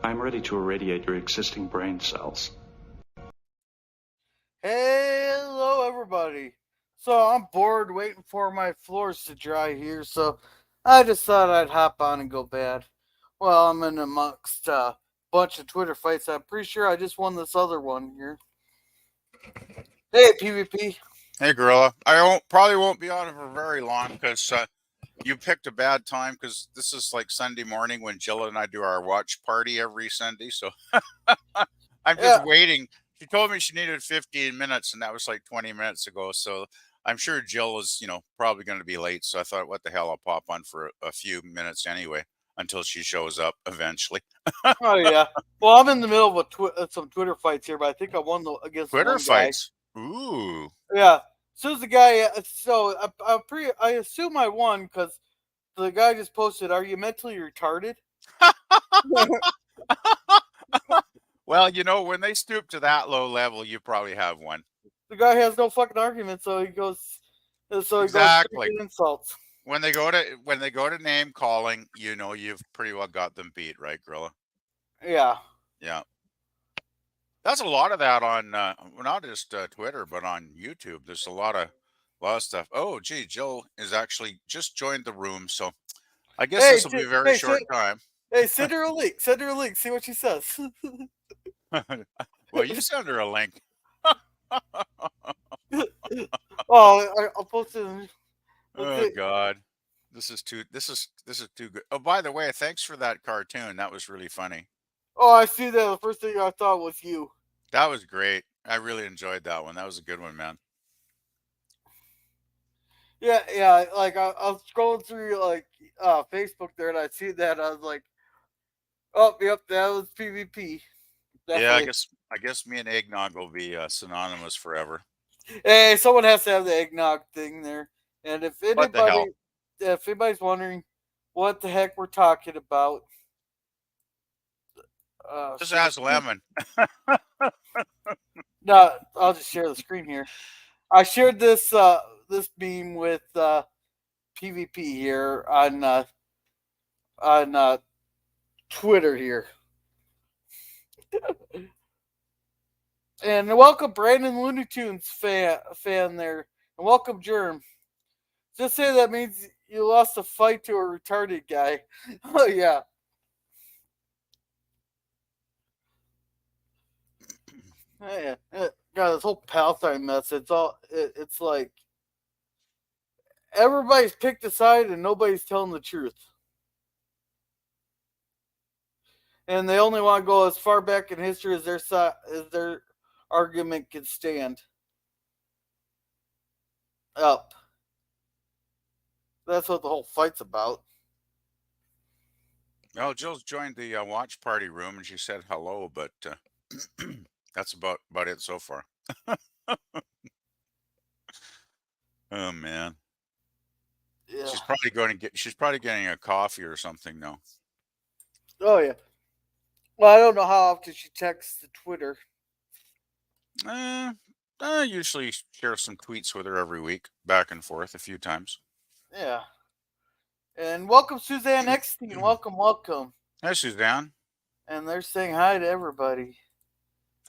I'm ready to irradiate your existing brain cells. Hello, everybody. So I'm bored waiting for my floors to dry here, so I just thought I'd hop on and go bad. Well, I'm in amongst a bunch of Twitter fights. I'm pretty sure I just won this other one here. Hey, PvP. Hey, Gorilla. Probably won't be on for very long because you picked a bad time because this is like Sunday morning when Jill and I do our watch party every Sunday. So I'm Yeah, just waiting. She told me she needed 15 minutes, and that was like 20 minutes ago. So I'm sure Jill is, probably going to be late. So I thought, what the hell, I'll pop on for a few minutes anyway until she shows up eventually. oh yeah. Well, I'm in the middle of some Twitter fights here, but I think I won against Twitter one guy. fights. Ooh. Yeah. So the guy. I assume I won because the guy just posted, "Are you mentally retarded?" Well, when they stoop to that low level, you probably have one. The guy has no fucking argument, so he goes straight Exactly. to insults. When they go to name calling, you've pretty well got them beat, right, Gorilla? Yeah. Yeah. That's a lot of that on well, not just Twitter, but on YouTube. There's a lot of stuff. Oh, gee, Jill is actually just joined the room, so I guess Hey, this will be a very short time. send her a link. Send her a link. See what she says. Well, you send her a link. I'll post it. Oh God, this is too good. Oh, by the way, thanks for that cartoon. That was really funny. Oh, I see that. The first thing I thought was you. That was great. I really enjoyed that one. That was a good one, man. Yeah, yeah. Like I was scrolling through Facebook there, and I see that. I was like, oh, yep, that was PvP. Yeah, I Definitely. guess I guess me and eggnog will be synonymous forever. Hey, someone has to have the eggnog thing there. And What the hell? if anybody's wondering what the heck we're talking about, Just should I ask Lemon. no, I'll just share the screen here. I shared this meme with PvP here on Twitter here, and welcome Brandon Looney Tunes fan there, and welcome Germ. Just say that means you lost a fight to a retarded guy. Oh yeah. Oh, yeah. God, this whole Palestine mess. It's like everybody's picked a side and nobody's telling the truth. And they only want to go as far back in history as their argument can stand. Up. That's what the whole fight's about. Well, Jill's joined the watch party room and she said hello, but that's about it so far. Oh man, Yeah. she's probably getting a coffee or something now. Oh yeah. Well, I don't know how often she texts the Twitter. I usually share some tweets with her every week, back and forth a few times. Yeah. And welcome Suzanne Eckstein. Welcome, welcome. Hi, Suzanne. And they're saying hi to everybody.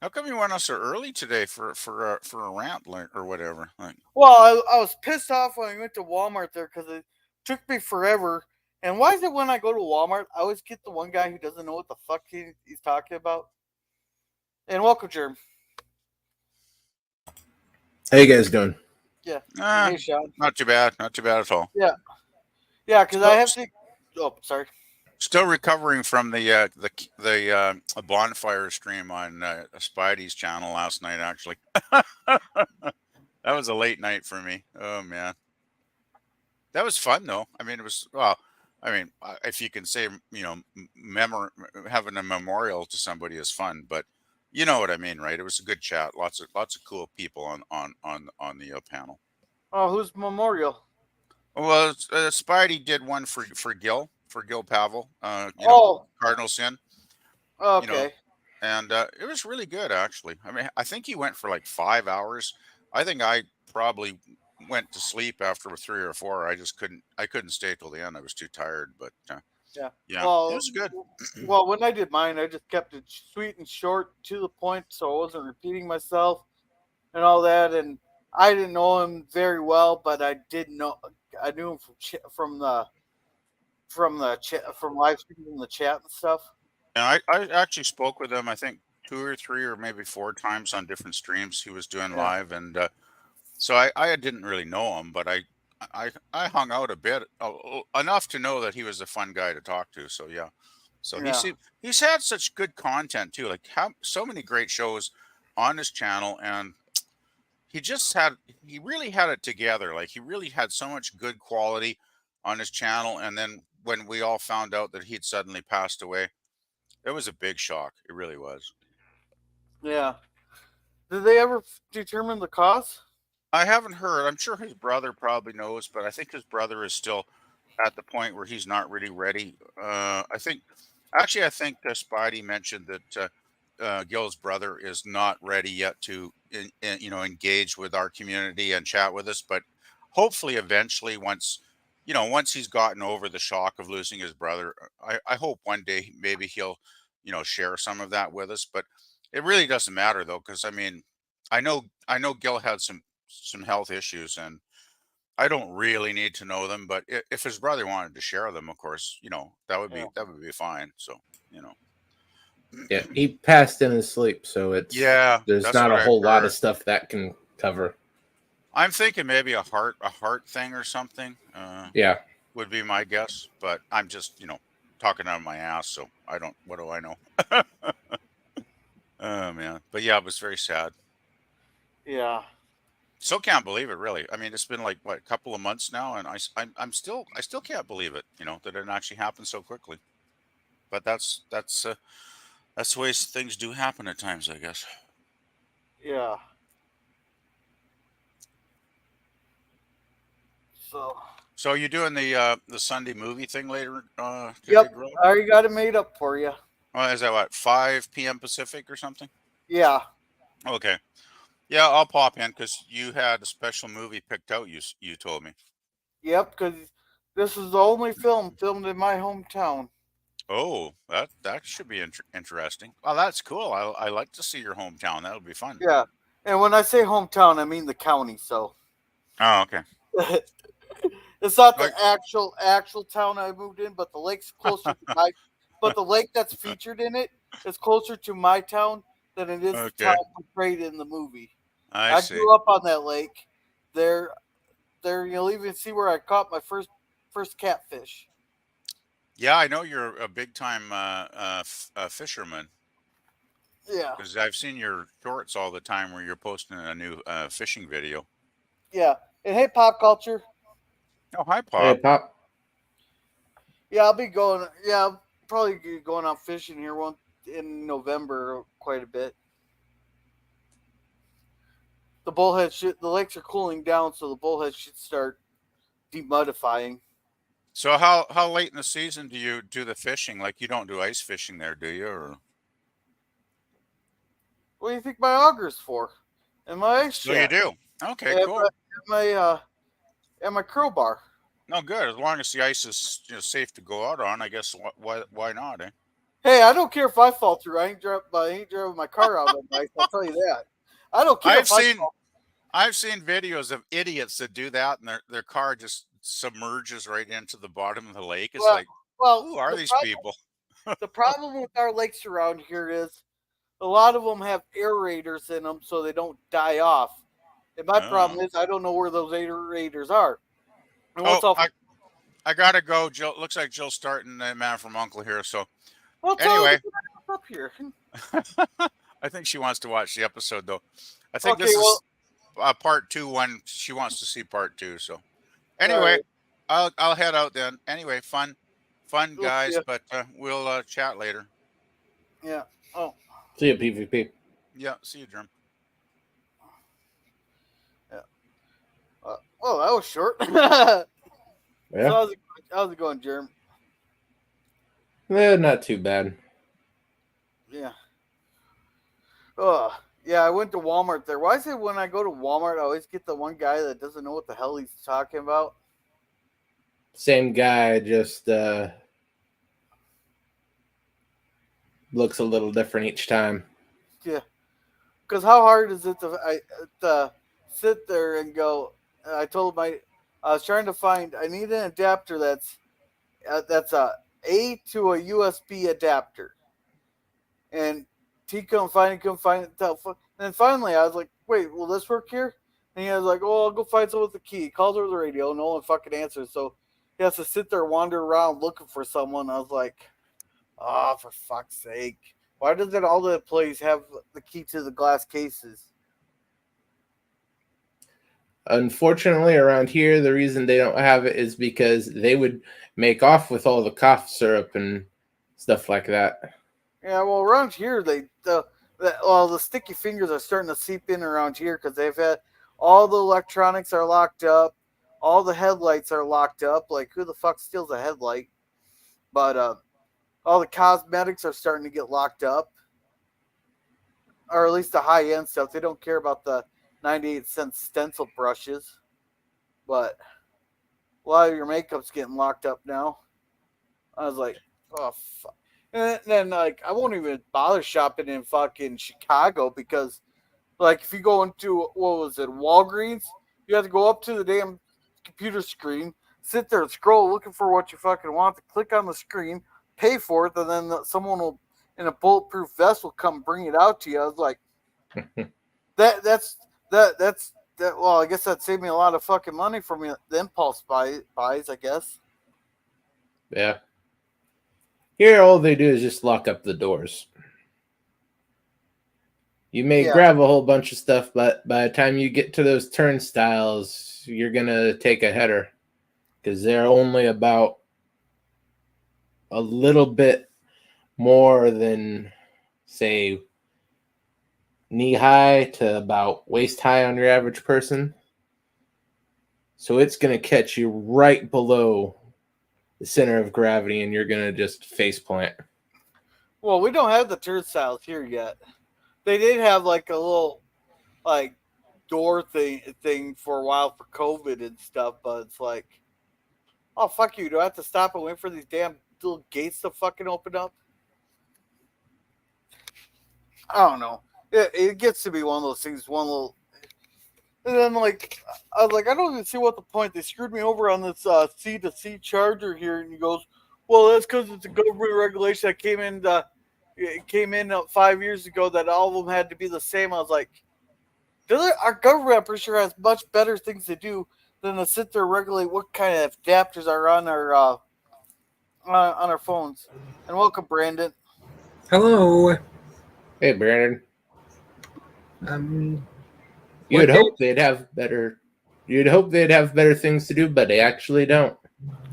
How come you went out so early today for a rant or whatever? Like, Well, I was pissed off when I went to Walmart there because it took me forever. And why is it when I go to Walmart, I always get the one guy who doesn't know what the fuck he's talking about? And welcome, Germ. How you guys doing? Yeah. ah, Hey, Sean. not too bad at all. Yeah. Yeah, because I have to. Oh, sorry. Still recovering from the bonfire stream on Spidey's channel last night. Actually, that was a late night for me. Oh man, that was fun though. I mean, it was well. I mean, if you can say having a memorial to somebody is fun, but you know what I mean, right? It was a good chat. Lots of cool people on the panel. Oh, who's Memorial? Well, Spidey did one for Gil Pavel. Oh, Cardinal Sin. You know, okay. and it was really good actually. I mean, I think he went for like 5 hours. I think I probably went to sleep after 3 or 4. I couldn't stay till the end. I was too tired. But Yeah. Yeah, it Well, was good. well, when I did mine, I just kept it sweet and short to the point, so I wasn't repeating myself and all that. And I didn't know him very well, but I did know I knew him from live streams in the chat and stuff. And I actually spoke with him, I think 2 or 3 or maybe 4 times on different streams he was doing Yeah. live, and so I didn't really know him, but I hung out a bit enough to know that he was a fun guy to talk to. So yeah, so Yeah. he's had such good content too, like how so many great shows on his channel, and he really had it together. Like he really had so much good quality on his channel, and then when we all found out that he'd suddenly passed away, it was a big shock. It really was. Yeah. Did they ever determine the cause? I haven't heard. I'm sure his brother probably knows, but I think his brother is still at the point where he's not really ready. I think Spidey mentioned that Gil's brother is not ready yet to, engage with our community and chat with us. But hopefully, eventually, once he's gotten over the shock of losing his brother, I hope one day maybe he'll, share some of that with us. But it really doesn't matter though, because I mean, I know Gil had some health issues, and I don't really need to know them, but if his brother wanted to share them, of course, Yeah. that would be fine. So, you know, Yeah, he passed in his sleep, so yeah, there's that's not what a I whole lot heard. of stuff that can cover. I'm thinking maybe a heart thing or something Yeah, would be my guess, but I'm just, talking out of my ass, so I don't. What do I know? Oh man, but yeah, it was very sad. Yeah. Still can't believe it, really. I mean, it's been like what a couple of months now, and I still can't believe it. That it actually happened so quickly. But that's the way things do happen at times, I guess. Yeah. So. So are you doing the Sunday movie thing later today, Yep. Grill? I already got it made up for you. Oh, is that what 5 p.m. Pacific or something? Yeah. Okay. Yeah, I'll pop in because you had a special movie picked out. You told me. Yep. Because this is the only film filmed in my hometown. Oh, that should be interesting. Oh, that's cool. I like to see your hometown. That'll be fun. Yeah. And when I say hometown, I mean the county. So Oh, okay. it's not the Like, actual town I moved in, but the lake's closer to my. But the lake that's featured in it is closer to my town than it is the town okay, portrayed in the movie. I I see. grew up on that lake. There, you'll even see where I caught my first catfish. Yeah, I know you're a big time fisherman Yeah, because I've seen your shorts all the time where you're posting a new fishing video. yeah. And hey, pop culture. Oh, hi, hey Pop. Pop. Yeah, I'll be going. Yeah, I'll probably be going out fishing here one in November quite a bit. The lakes are cooling down, so the bullhead should start demudifying. So how late in the season do you do the fishing? Like you don't do ice fishing there, do you? Or What do you think my auger's for? And my ice no, you chest? do. Okay, And cool. my crowbar. No, good. As long as the ice is safe to go out on, I guess. Why not? Eh? Hey, I don't care if I fall through. I ain't driving my car out on ice. I'll tell you that. I don't care I've if I seen fall. I've seen videos of idiots that do that, and their car just submerges right into the bottom of the lake. It's Well, like, well, who are these people? the problem with our lakes around here is a lot of them have aerators in them, so they don't die off. And my Oh, problem is I don't know where those aerators are. And oh, once I'll, I gotta go. Jill looks like Jill's starting the Man from Uncle here. So well, tell her to anyway, get up here. I think she wants to watch the episode though. I think Okay, this well, is part two. One she wants to see part two. So all anyway, right. I'll head out then. Anyway, fun We'll see guys, ya. but we'll chat later. Yeah. Oh, See you, PvP. Yeah, see you, Jim. yeah. Well, that was short. So Yeah, how's it going, Jerm? not too bad. Yeah. Oh, yeah. I went to Walmart there. Why is it when I go to Walmart, I always get the one guy that doesn't know what the hell he's talking about? Same guy, just looks a little different each time. Yeah, because how hard is it to sit there and go? I told my I was trying to find. I need an adapter that's a to a USB adapter, and he couldn't find it. And then finally, I was like, "Wait, will this work here?" And he was like, "Oh, I'll go find someone with the key." He calls over the radio. No one fucking answers. So he has to sit there, wander around looking for someone. I was like, "Ah, for fuck's sake! Why doesn't all the employees have the key to the glass cases?" Unfortunately, around here, the reason they don't have it is because they would make off with all the cough syrup and stuff like that. Yeah, well, around here the sticky fingers are starting to seep in around here because they've had all the electronics are locked up, all the headlights are locked up. Like who the fuck steals a headlight? But all the cosmetics are starting to get locked up, or at least the high end stuff. They don't care about the 98-cent stencil brushes, but a lot of your makeup's getting locked up now. I was like, oh fuck. And then like I won't even bother shopping in fucking Chicago because like if you go into what was it, Walgreens, you have to go up to the damn computer screen, sit there and scroll looking for what you fucking want, to click on the screen, pay for it, and then someone will in a bulletproof vest will come bring it out to you. I was like, that's that. Well, I guess that saved me a lot of fucking money from the impulse buys. I guess. Yeah. Here, all they do is just lock up the doors. You may Yeah. grab a whole bunch of stuff, but by the time you get to those turnstiles, you're going to take a header because they're only about a little bit more than, say, knee high to about waist high on your average person. So it's going to catch you right below the center of gravity and you're going to just face plant. Well, we don't have the turnstiles here yet. They did have like a little like door thing for a while for COVID and stuff, but it's like, oh fuck you! Do I have to stop and wait for these damn little gates to fucking open up? I don't know. It gets to be one of those things. One little, and then like I was like, I don't even see what the point. They screwed me over on this C to C charger here, and he goes, well, that's because it's a government regulation that came in. It came in 5 years ago that all of them had to be the same. I was like, our government, I'm pretty sure, has much better things to do than to sit there and regulate what kind of adapters are on our phones. And welcome, Brandon. Hello. Hey, Brandon. You'd What day? hope they'd have better. You'd hope they'd have better things to do, but they actually don't.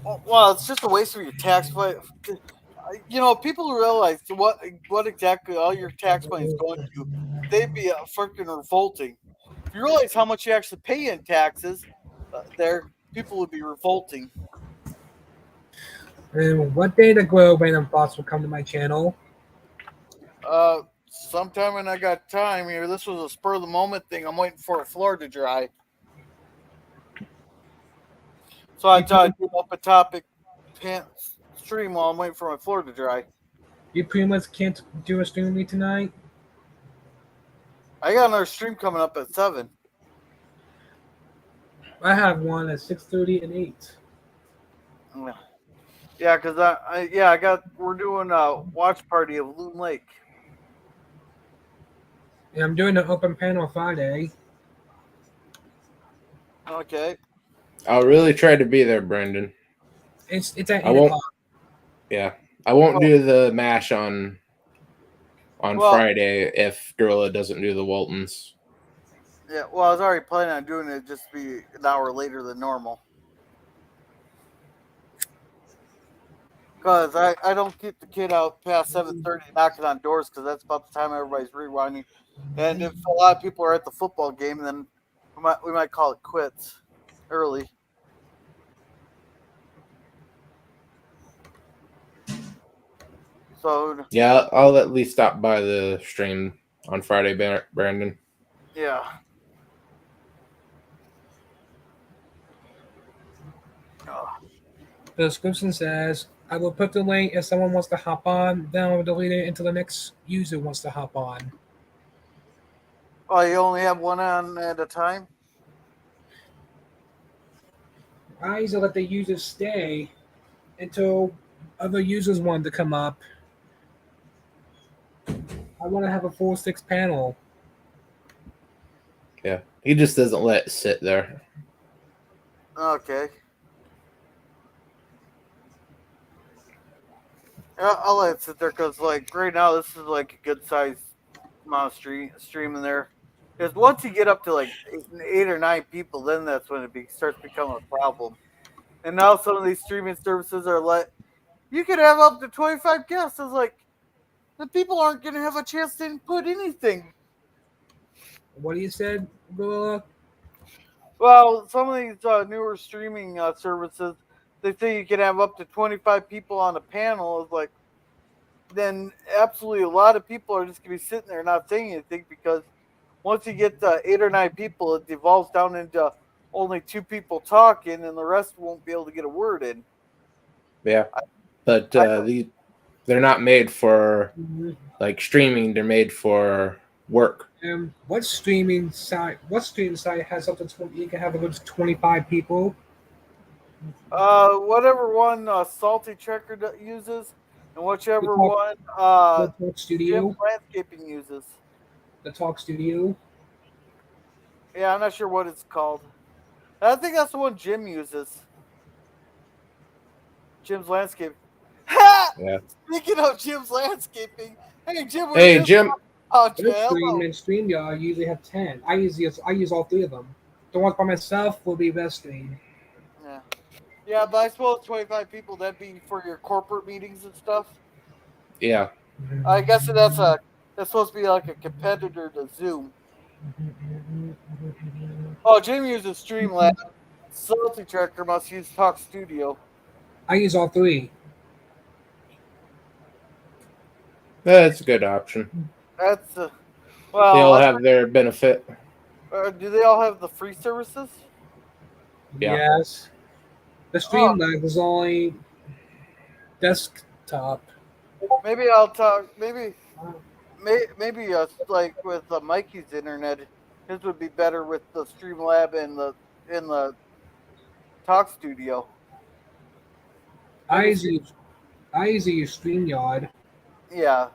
Well, it's just a waste of your tax money. You know, people realize what exactly all your tax money is going to, they'd be freaking revolting. If you realize how much you actually pay in taxes, people would be revolting. And what day the Glow Random Thoughts will come to my channel? Sometime when I got time here. This was a spur of the moment thing. I'm waiting for a floor to dry. So I thought I'd do up a topic stream while I'm waiting for my floor to dry. You pretty much can't do a stream with me tonight? I got another stream coming up at 7. I have one at 6:30 and 8. Yeah, because we're doing a watch party of Loon Lake. And I'm doing an open panel Friday. Okay. I'll really try to be there, Brendan. It's at I 8 won't. o'clock. Yeah, I won't do the mash on Well- Friday if Gorilla doesn't do the Waltons. Yeah, well, I was already planning on doing it just be an hour later than normal. Because I don't keep the kid out past 7:30 knocking on doors because that's about the time everybody's rewinding. And if a lot of people are at the football game, then we might call it quits early. So Yeah, I'll at least stop by the stream on Friday, Brandon. yeah. The description says I will put the link if someone wants to hop on. Then I'll delete it until the next user wants to hop on. Oh, you only have one on at a time? I usually let the users stay until other users want to come up. I want to have a full 6 panel. Yeah, he just doesn't let it sit there. Okay. Yeah, I'll let it sit there because, like, right now, this is like a good size amount of stream in there. Because once you get up to like eight or nine people, then that's when it starts becoming a problem. And now some of these streaming services are like, you could have up to 25 guests. It's like, the people aren't going to have a chance to input anything. What do you said, Gorilla? Well, some of these newer streaming services, they say you can have up to 25 people on a panel. It's like, then absolutely a lot of people are just going to be sitting there not saying anything because once you get 8 or 9 people, it devolves down into only 2 people talking and the rest won't be able to get a word in. Yeah, but they're not made for like streaming. They're made for work. What streaming site? What streaming site has up to 20? You can have a good 25 people. Whatever one Salty Checker uses, and whichever one The Talk Jim Studio. Landscaping uses. The Talk Studio. Yeah, I'm not sure what it's called. I think that's the one Jim uses. Jim's Landscaping. Ha! Yeah. Speaking of Jim's Landscaping, hey Jim, Hey Jim. Oh, Stream and StreamYard usually have 10. I use all 3 of them. The ones by myself will be Restream. Yeah. Yeah, but I suppose 25 people, that'd be for your corporate meetings and stuff. Yeah. I guess that's supposed to be like a competitor to Zoom. Oh, Jim uses Streamlabs. Salty Tracker must use Talk Studio. I use all 3. That's a good option. That's They all have their benefit. Do they all have the free services? Yeah. Yes. The Streamlabs is only desktop. Maybe I'll talk. Maybe like with Mikey's internet, his would be better with the Streamlab and the Talk Studio. I usually use StreamYard. Yeah,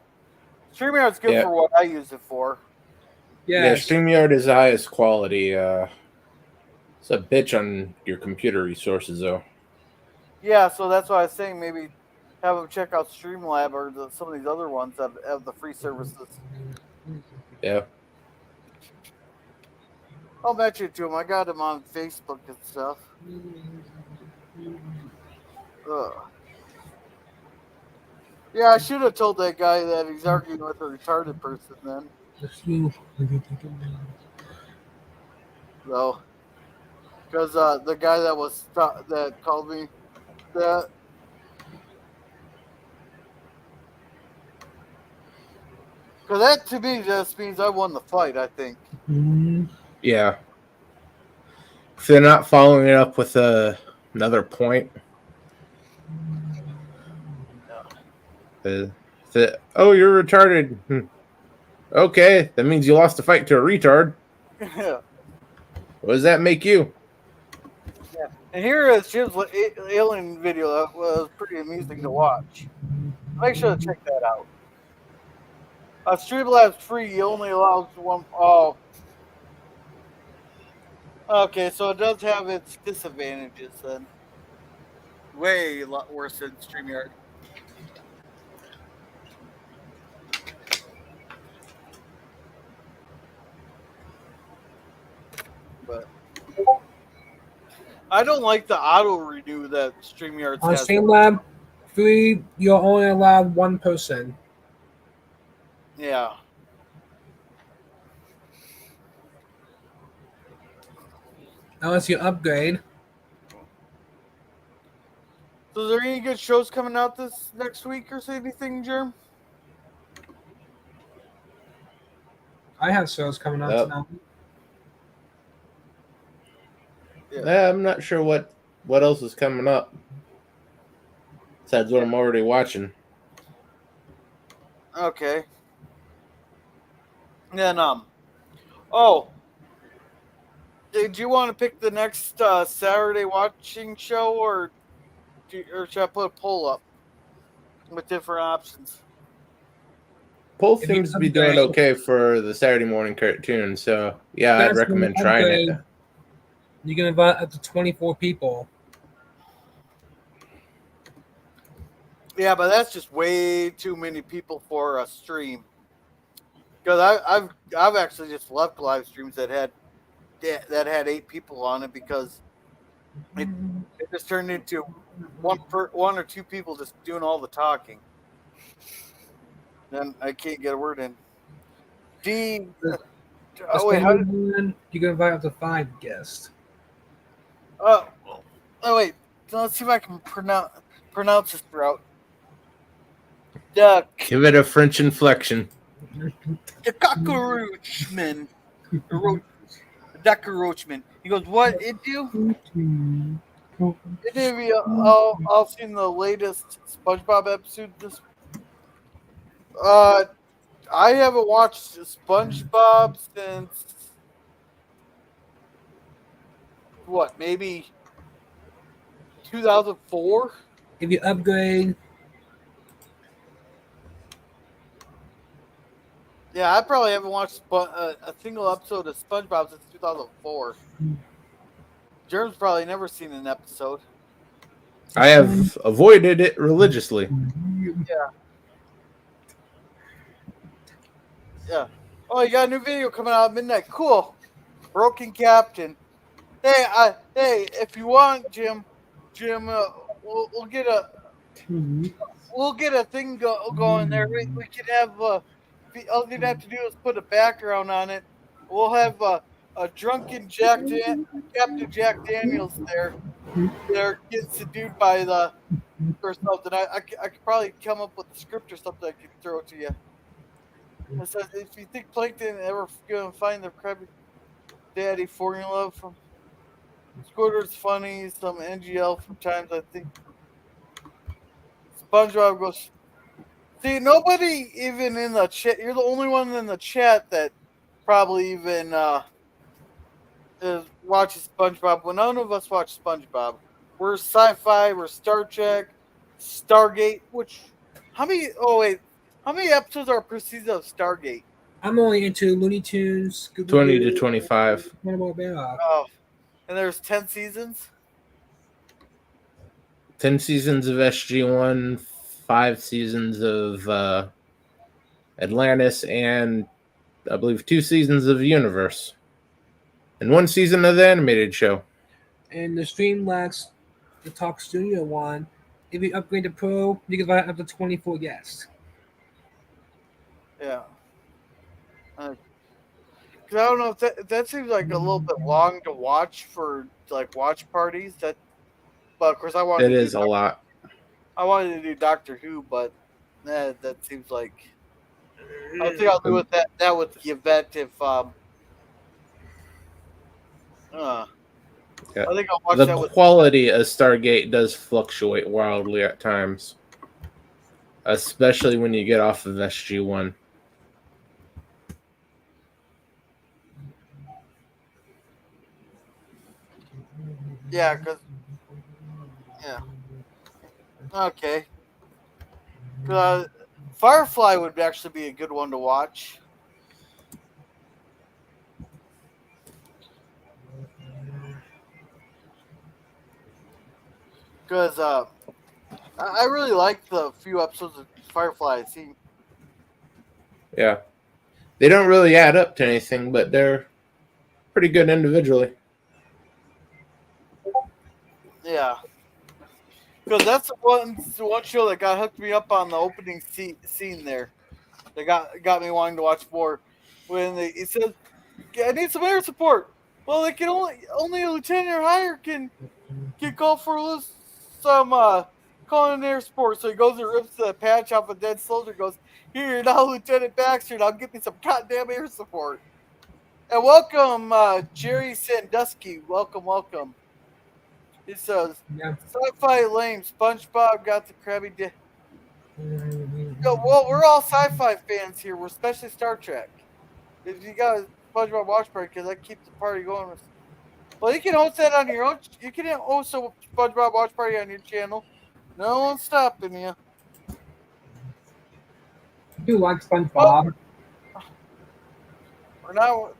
StreamYard's good for what I use it for. Yes. Yeah, StreamYard is the highest quality. It's a bitch on your computer resources, though. Yeah, so that's why I was saying maybe have them check out Streamlab or some of these other ones that have the free services. Yeah. I'll mention it to him. I got him on Facebook and stuff. Ugh. Yeah, I should have told that guy that he's arguing with a retarded person then. Though. Because the guy that called me that. Because that to me just means I won the fight, I think. Yeah. If they're not following it up with another point. Oh, you're retarded. Okay, that means you lost the fight to a retard. Yeah. What does that make you? Yeah. And here is Jim's alien video that was pretty amusing to watch. Make sure to check that out. Streamlabs free. He only allows one. Oh. Okay, so it does have its disadvantages then. Way a lot worse than StreamYard. But I don't like the auto renew that StreamYard On has. Streamlab 3, you're only allowed 1 person. Yeah. Unless you upgrade. So, is there any good shows coming out this next week or anything, Jerm? I have shows coming out tonight. Yeah. I'm not sure what else is coming up. Besides what I'm already watching. Okay. Then oh, did you want to pick the next Saturday watching show, or should I put a poll up with different options? Poll If you seems to be doing upgrade- okay for the Saturday morning cartoon, so yeah, I'd That's when recommend you trying it. upgrade. You can invite up to 24 people. Yeah, but that's just way too many people for a stream. Because I've actually just left live streams that had 8 people on it because it just turned into one or two people just doing all the talking. Then I can't get a word in. D. The Oh wait, how? standard one, you can invite up to 5 guests. Uh, oh wait. Let's see if I can pronounce this route. Give it a French inflection. The cockroachman. The cockroachman. He goes, what it do? Have you all seen the latest SpongeBob episode? I haven't watched SpongeBob since what? Maybe 2004. If you upgrade, Yeah, I probably haven't watched a single episode of SpongeBob since 2004. Germ's probably never seen an episode. I have avoided it religiously. Yeah. Oh, you got a new video coming out at midnight. Cool. Broken Captain. Hey, if you want, Jim, we'll get a thing going there. We can have all you'd have to do is put a background on it. We'll have a drunken Captain Jack Daniels there. They're getting subdued by the or something. I could probably come up with a script or something I could throw to you. It says, if you think Plankton ever gonna find the Krabby Daddy formula from Squidward's funny, some NGL from times I think SpongeBob goes. See, nobody even in the chat. You're the only one in the chat that probably even watches SpongeBob. Well, none of us watch SpongeBob. We're sci-fi. We're Star Trek, Stargate. How many? Oh wait, how many episodes are per season of Stargate? I'm only into Looney Tunes, 20 to 25. Oh, and there's 10 seasons. 10 seasons of SG1, 5 seasons of Atlantis, and I believe 2 seasons of Universe. And 1 season of the animated show. And the Streamlabs, the Talk Studio one, if you upgrade to Pro, you can invite up to 24 guests. Yeah. Cause I don't know if that seems like a little bit long to watch for like watch parties. But of course I wanted. It is a lot. I wanted to do Doctor Who, but that seems like. I think I'll do with that with the event if Yeah. I think I'll watch The that with. quality of Stargate does fluctuate wildly at times, especially when you get off of SG1. Yeah, cause. Yeah. Okay. Firefly would actually be a good one to watch. Because I really like the few episodes of Firefly I've seen. Yeah. They don't really add up to anything, but they're pretty good individually. Yeah. Because that's the one show that got hooked me up on the opening scene there. That got me wanting to watch more. When it says, I need some air support. Well, they can only a lieutenant or higher can call for some calling in air support. So he goes and rips the patch off a dead soldier. Goes, here now, Lieutenant Baxter. Now get me some goddamn air support. And welcome, Jerry Sandusky. Welcome. He says, Yeah. "Sci-fi lame. SpongeBob got the Krabby Dick." Well, we're all sci-fi fans here. We're especially Star Trek. If you got a SpongeBob watch party, because that keeps the party going. Well, you can host that on your own. You can host a SpongeBob watch party on your channel. No one's stopping you. I do like Oh, SpongeBob. we're not.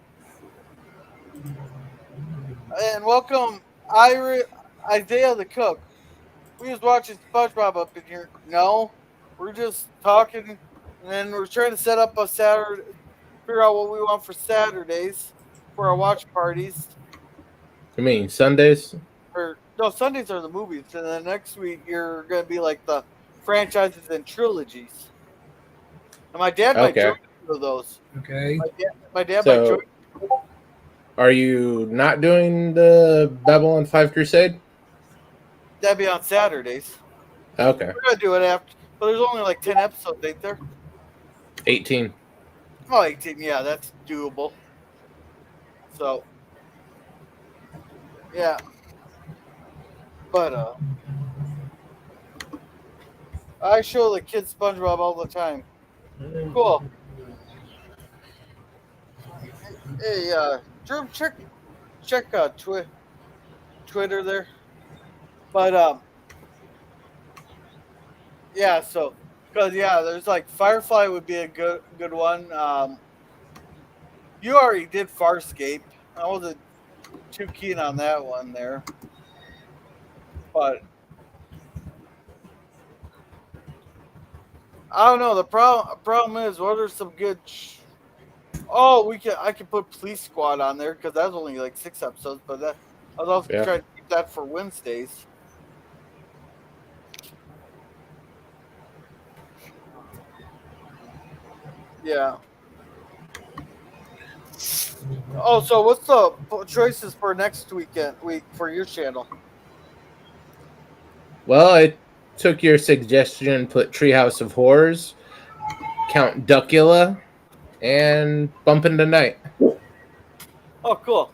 And welcome, Isaiah the cook. We was watching SpongeBob up in here. No, we're just talking, and then we're trying to set up a Saturday. Figure out what we want for Saturdays for our watch parties. I mean, Sundays? Or no, Sundays are the movies, and then next week you're gonna be like the franchises and trilogies. And my dad might join Okay. one of those. Okay. My dad might join. So, are you not doing the Babylon 5 Crusade? That'd be on Saturdays. Okay. We're gonna do it after, but there's only like 10 episodes, ain't there? 18. Oh, 18. Yeah, that's doable. So, yeah, but I show the kids SpongeBob all the time. Cool. Hey, Drew, check Twitter there. But yeah. So, because there's like Firefly would be a good one. You already did Farscape. I wasn't too keen on that one there, but I don't know. The problem is, what are some good? Oh, I can put Police Squad on there because that's only like 6 episodes. But that I was also trying to keep that for Wednesdays. Yeah. Oh, so what's the choices for next week for your channel? Well, I took your suggestion, put Treehouse of Horrors, Count Duckula, and Bumpin' the Night. Oh, cool.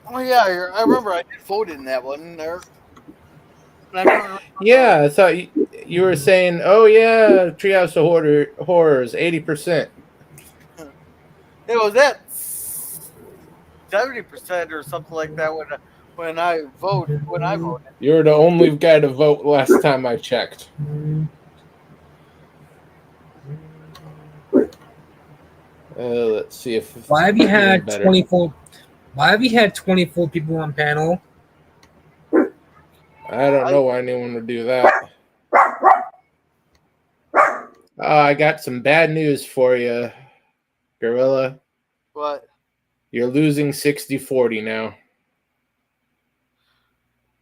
Oh yeah, I remember I did vote in that one there. Yeah, I thought you were saying, oh yeah, Treehouse of Horrors, 80%. It was at 70% or something like that when I voted. You were the only guy to vote last time I checked. Let's see if. Why have you had 24? Why have you had 24 people on panel? I don't know why anyone would do that. I got some bad news for you, Gorilla. What? You're losing 60-40 now.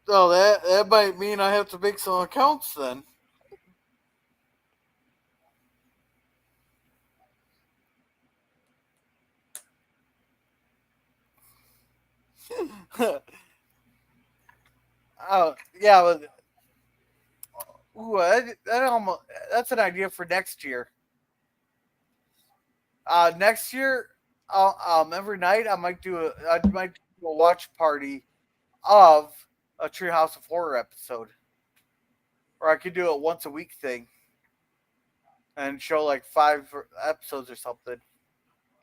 Oh, that might mean I have to make some accounts then. Oh yeah, but that's an idea for next year. Next year, every night I might do a watch party of a Treehouse of Horror episode, or I could do a once a week thing and show like 5 episodes or something.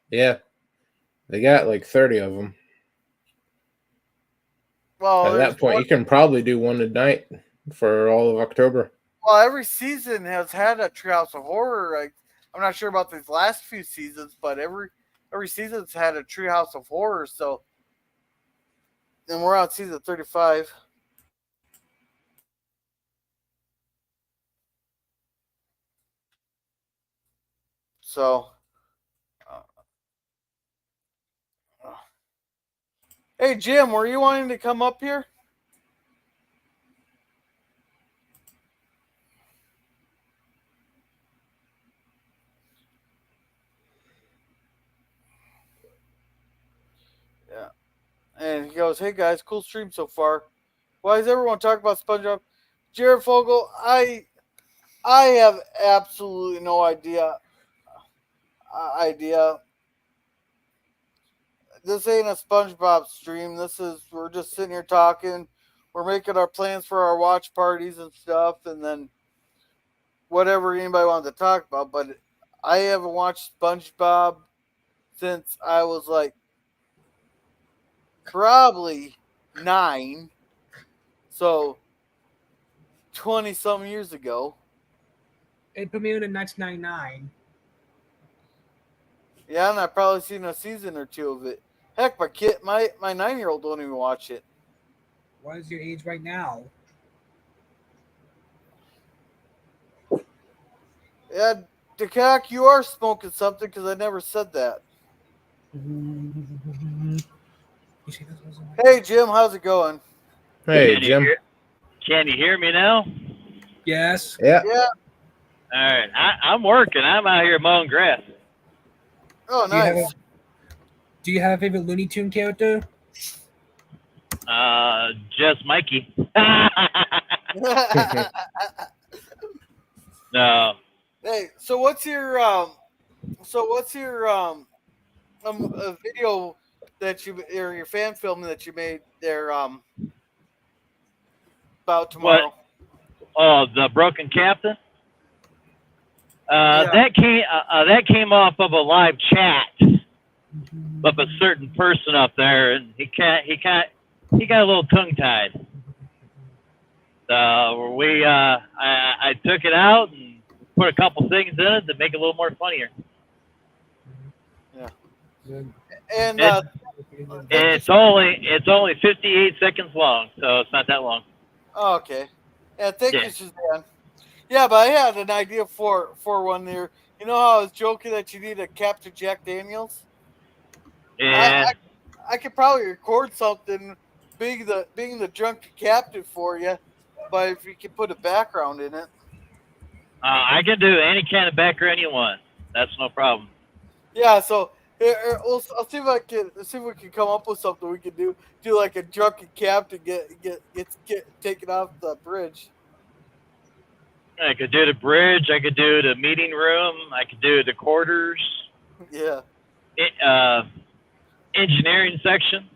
Yeah, they got like 30 of them. Well, at that point, you can probably do one a night for all of October. Well, every season has had a Treehouse of Horror. I'm not sure about these last few seasons, but every season's had a Treehouse of Horror. So, and we're on season 35. So, hey Jim, were you wanting to come up here? Yeah. And he goes, "Hey guys, cool stream so far. Why is everyone talking about SpongeBob?" Jared Fogle, I have absolutely no idea. This ain't a SpongeBob stream. We're just sitting here talking. we're making our plans for our watch parties and stuff, and then whatever anybody wanted to talk about. But I haven't watched SpongeBob since I was like probably 9, so 20 some years ago. It premiered in 1999. Yeah, and I've probably seen a season or 2 of it. Heck, my 9-year-old don't even watch it. What is your age right now? Yeah, DeCac, you are smoking something because I never said that. Hey, Jim, how's it going? Hey, Can you Jim. Can you hear me now? Yes. Yeah. Yeah. All right, I'm working. I'm out here mowing grass. Oh, Do you have nice. Do you have a favorite Looney Tune character? Just Mikey. No. Hey, so what's your a video that you or your fan film that you made there about tomorrow? What? Oh, the Broken Captain. Yeah. That came off of a live chat of a certain person up there, and he got a little tongue tied. So I took it out and put a couple things in it to make it a little more funnier. And It's only 58 seconds long, so it's not that long. oh, okay. Yeah, thank Yeah. you, Suzanne. Yeah, but I had an idea for one there. You know how I was joking that you need a Captain Jack Daniels? Yeah. I could probably record something being the drunken captain for you, but if you could put a background in it. I can do any kind of background you want. That's no problem. Yeah, so I'll see if we can come up with something we can do like a drunken captain get taken off the bridge. I could do the bridge. I could do the meeting room. I could do the quarters. Yeah. Engineering section.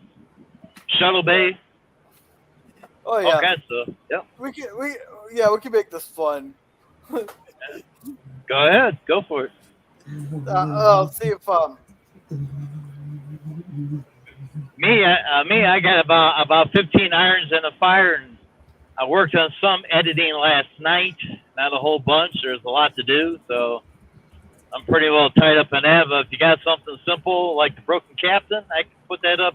Shuttle bay. Oh All yeah. kinds of stuff. Yep. We can make this fun. Go ahead. Go for it. I'll see if Me, I got about 15 irons in the fire, and I worked on some editing last night. Not a whole bunch. There's a lot to do, so I'm pretty well tied up in that. But if you got something simple like the Broken Captain, I can put that up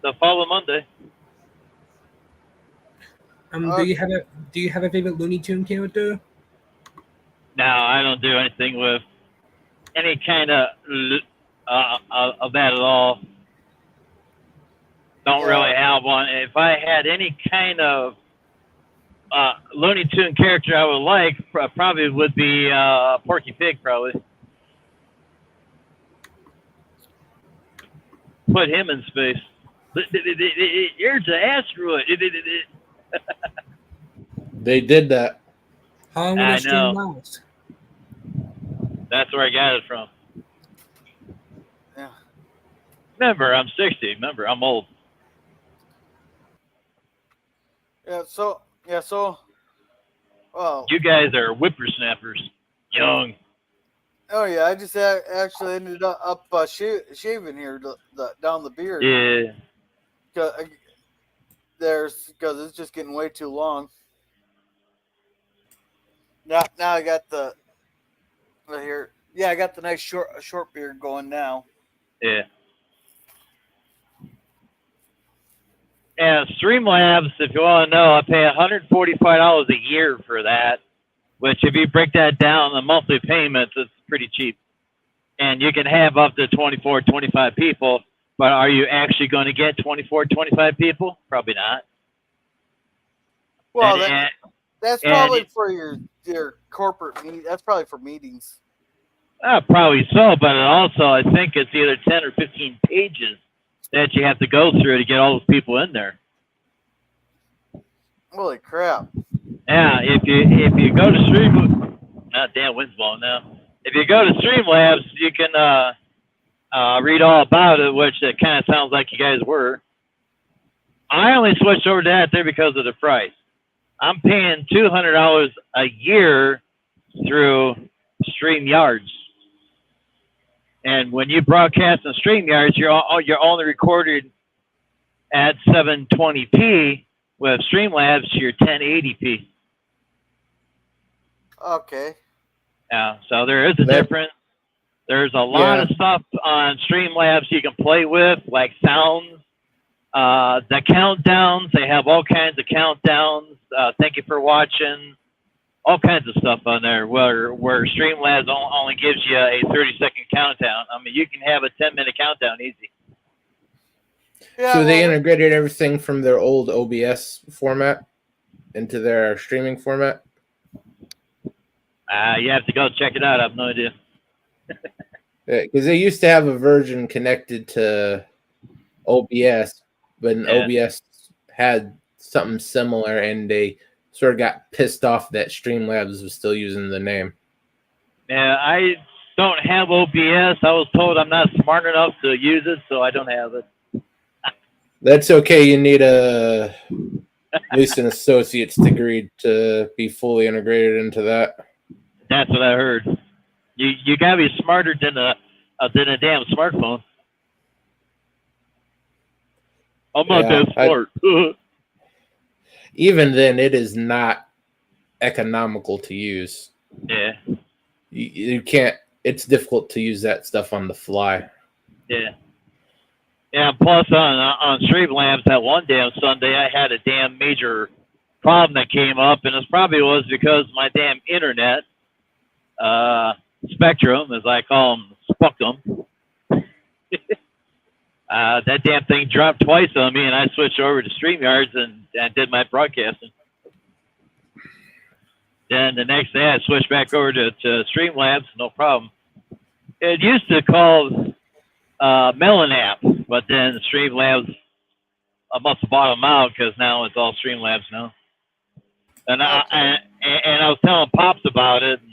the following Monday. Do you have a favorite Looney Tune character? No, I don't do anything with any kind of that at all. Don't really have one. If I had any kind of Looney Tune character I would like, probably would be Porky Pig, probably. Put him in space. Here's an asteroid. They did that. How long will I the stream know. last? That's where I got it from. yeah. Remember, I'm 60. Remember, I'm old. So well. You guys are whippersnappers. Young. Oh yeah, I just actually ended up shaving here down the beard. Yeah. Because it's just getting way too long. Now I got the here. Yeah, I got the nice short beard going now. Yeah. Yeah, Streamlabs, if you want to know, I pay $145 a year for that, which if you break that down the monthly payments, it's pretty cheap. And you can have up to 24, 25 people, but are you actually going to get 24, 25 people? Probably not. Well, And- that's and- probably for your corporate meeting. That's probably for meetings. Probably so, but also I think it's either 10 or 15 pages that you have to go through to get all those people in there. Holy crap! Yeah, if you go to Stream, damn wind's blowing now. If you go to Streamlabs, you can read all about it, which it kind of sounds like you guys were. I only switched over to that there because of the price. I'm paying $200 a year through StreamYards. And when you broadcast on StreamYards, you're only recorded at 720p. With Streamlabs, you're 1080p. Okay. Yeah, so there is a difference. There's a lot of stuff on Streamlabs you can play with, like sounds, the countdowns. They have all kinds of countdowns. Thank you for watching. All kinds of stuff on there. Where Streamlabs only gives you a 30-second countdown. I mean, you can have a 10-minute countdown easy. Yeah, So they integrated everything from their old OBS format into their streaming format? You have to go check it out. I have no idea. Because they used to have a version connected to OBS, but OBS had something similar, and they sort of got pissed off that Streamlabs was still using the name. Yeah, I don't have OBS. I was told I'm not smart enough to use it, so I don't have it. That's okay. You need at least an associate's degree to be fully integrated into that. That's what I heard. You gotta be smarter than a damn smartphone. I'm not that smart. Even then, it is not economical to use. Yeah. You can't. It's difficult to use that stuff on the fly. Yeah. Yeah. Plus, on Streamlabs, that one damn Sunday, I had a damn major problem that came up, and it probably was because my damn internet, Spectrum, as I call them, Spuctum. That damn thing dropped twice on me, and I switched over to StreamYards and did my broadcasting. Then the next day, I switched back over to Streamlabs, no problem. It used to call Melon app, but then Streamlabs, I must have bought them out because now it's all Streamlabs now. And I was telling Pops about it. And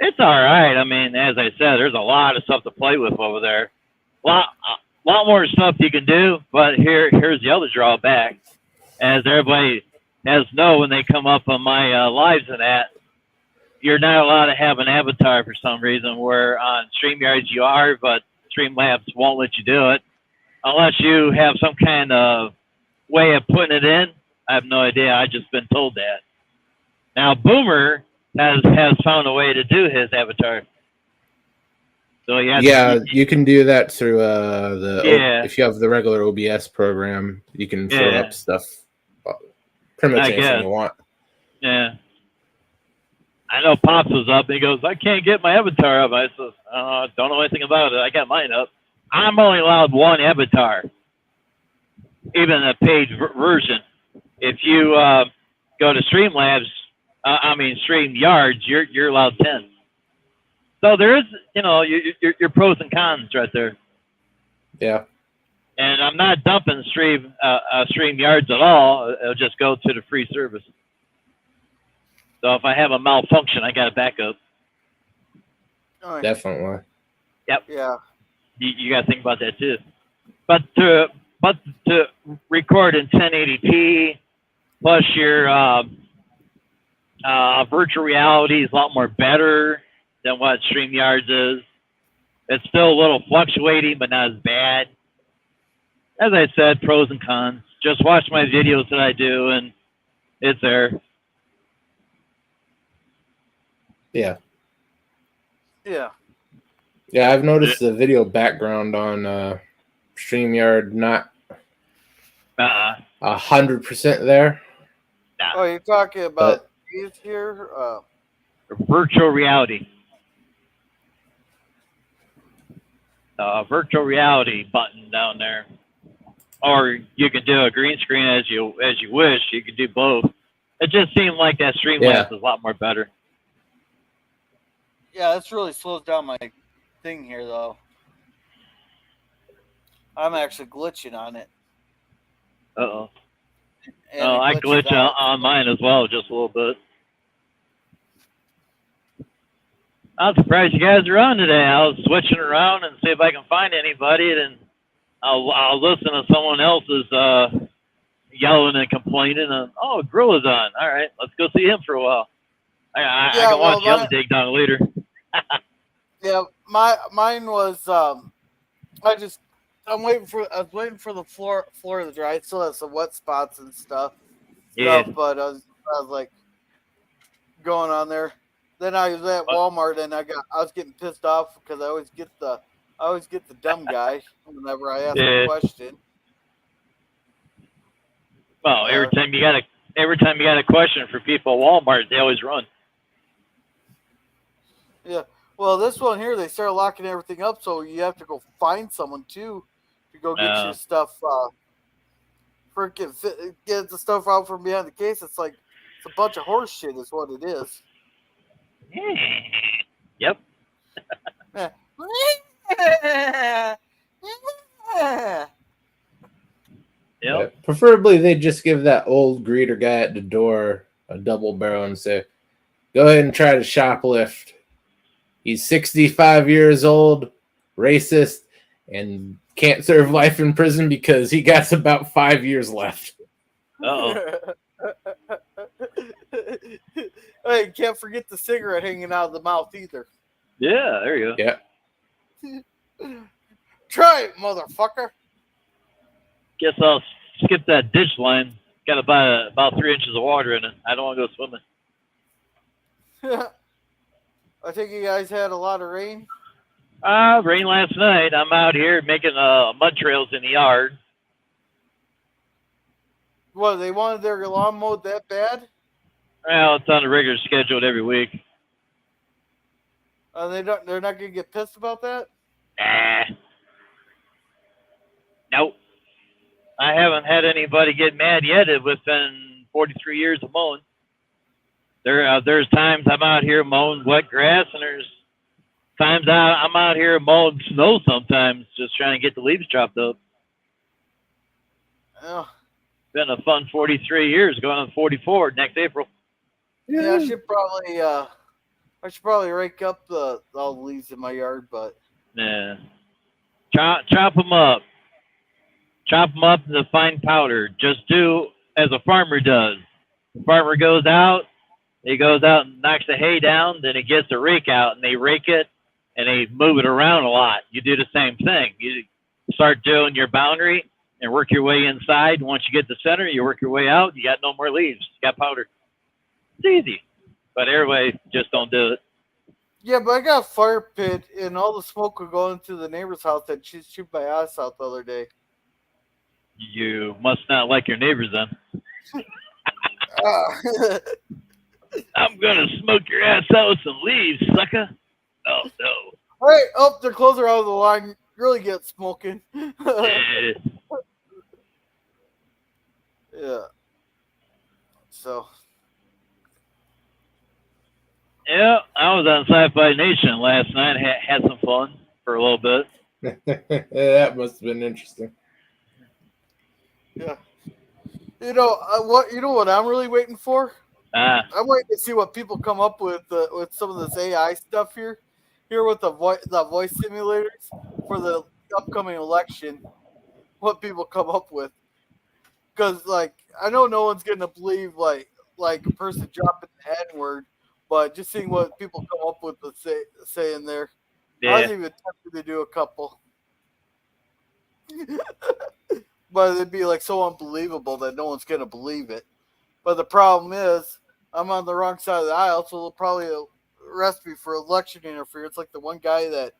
it's all right. I mean, as I said, there's a lot of stuff to play with over there. A lot more stuff you can do, but here's the other drawback. As everybody has know when they come up on my lives and that, you're not allowed to have an avatar for some reason, where on StreamYards you are, but Streamlabs won't let you do it unless you have some kind of way of putting it in. I have no idea. I've just been told that. Now, Boomer has found a way to do his avatar. So you can do that through if you have the regular OBS program, you can throw up stuff, pretty much anything you want. Yeah. I know Pops was up. He goes, I can't get my avatar up. I said, don't know anything about it. I got mine up. I'm only allowed one avatar, even a paid version. If you go to StreamYards, you're allowed 10. So there is, your pros and cons right there. Yeah. And I'm not dumping StreamYards at all. It'll just go to the free service. So if I have a malfunction, I got a backup. Definitely. Yep. Yeah. You got to think about that too. But to record in 1080p, plus your virtual reality is a lot more better than what StreamYards is. It's still a little fluctuating, but not as bad. As I said, pros and cons. Just watch my videos that I do, and it's there. Yeah. Yeah. Yeah, I've noticed the video background on StreamYard not 100% there. Nah. Oh, you're talking about these here? Virtual reality. Virtual reality button down there. Or you can do a green screen as you wish. You can do both. It just seemed like that Streamlabs is a lot more better. Yeah, this really slows down my thing here, though. I'm actually glitching on it. Uh-oh. And I glitch on mine as well, just a little bit. I'm surprised you guys are on today. I was switching around and see if I can find anybody, and I'll listen to someone else's yelling and complaining. And oh, grill is on. All right, let's go see him for a while. I Yeah, can watch well, the other dig down later. Yeah, mine was I was waiting for the floor to dry. It still has some wet spots and stuff. Yeah. But I was like going on there. Then I was at Walmart and I was getting pissed off because I always get the dumb guy whenever I ask a question. Well, every time you got a question for people at Walmart, they always run. Yeah. Well, this one here, they started locking everything up, so you have to go find someone too to go get your stuff. Get the stuff out from behind the case. It's like it's a bunch of horse shit, is what it is. Yep. Yep. Preferably, they just give that old greeter guy at the door a double barrel and say, "Go ahead and try to shoplift." He's 65 years old, racist, and can't serve life in prison because he got about 5 years left. Uh-oh. Hey, you can't forget the cigarette hanging out of the mouth either. Yeah, there you go. Yeah. Try it, motherfucker. Guess I'll skip that ditch line. Got about 3 inches of water in it. I don't want to go swimming. I think you guys had a lot of rain. Rain last night. I'm out here making mud trails in the yard. What, they wanted their lawn mowed that bad? Well, it's on a regular schedule every week. They're not going to get pissed about that? Nope. I haven't had anybody get mad yet within 43 years of mowing. There's times I'm out here mowing wet grass, and there's times I'm out here mowing snow sometimes, just trying to get the leaves chopped up. Oh. Been a fun 43 years, going on 44 next April. Yeah, I should probably rake up all the leaves in my yard, but Yeah. Chop them up. Chop them up into fine powder. Just do as a farmer does. The farmer goes out, he goes out and knocks the hay down, then he gets the rake out, and they rake it, and they move it around a lot. You do the same thing. You start doing your boundary and work your way inside. Once you get the center, you work your way out. You got no more leaves. You got powder. It's easy. But everybody just don't do it. Yeah, but I got a fire pit, and all the smoke would go into the neighbor's house that she shoot my ass out the other day. You must not like your neighbors then. I'm going to smoke your ass out with some leaves, sucker. Oh, no. Hey, they're closer out of the line. Really get smoking. Yeah. So. Yeah, I was on Sci-Fi Nation last night. Had some fun for a little bit. That must have been interesting. Yeah. You know what I'm really waiting for? I'm waiting to see what people come up with some of this AI stuff here with the voice simulators for the upcoming election. What people come up with, because I know no one's gonna believe like a person dropping the N-word, but just seeing what people come up with to say in there. Yeah. I was even tempted to do a couple. But it'd be so unbelievable that no one's going to believe it. But the problem is, I'm on the wrong side of the aisle, so they'll probably arrest me for election interference, like the one guy that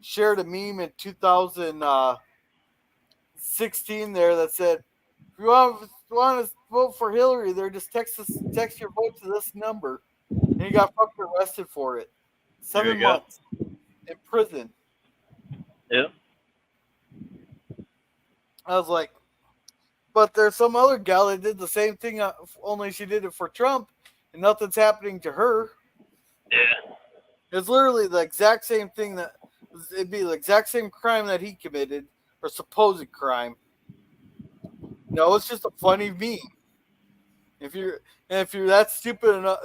shared a meme in 2016 there that said, if you want to vote for Hillary, there, just text your vote to this number. And he got fucking arrested for it. 7 months in prison. Yeah. I was like, but there's some other gal that did the same thing, only she did it for Trump, and nothing's happening to her. Yeah. It's literally the exact same thing it'd be the exact same crime that he committed, or supposed crime. No, it's just a funny meme. If you're that stupid enough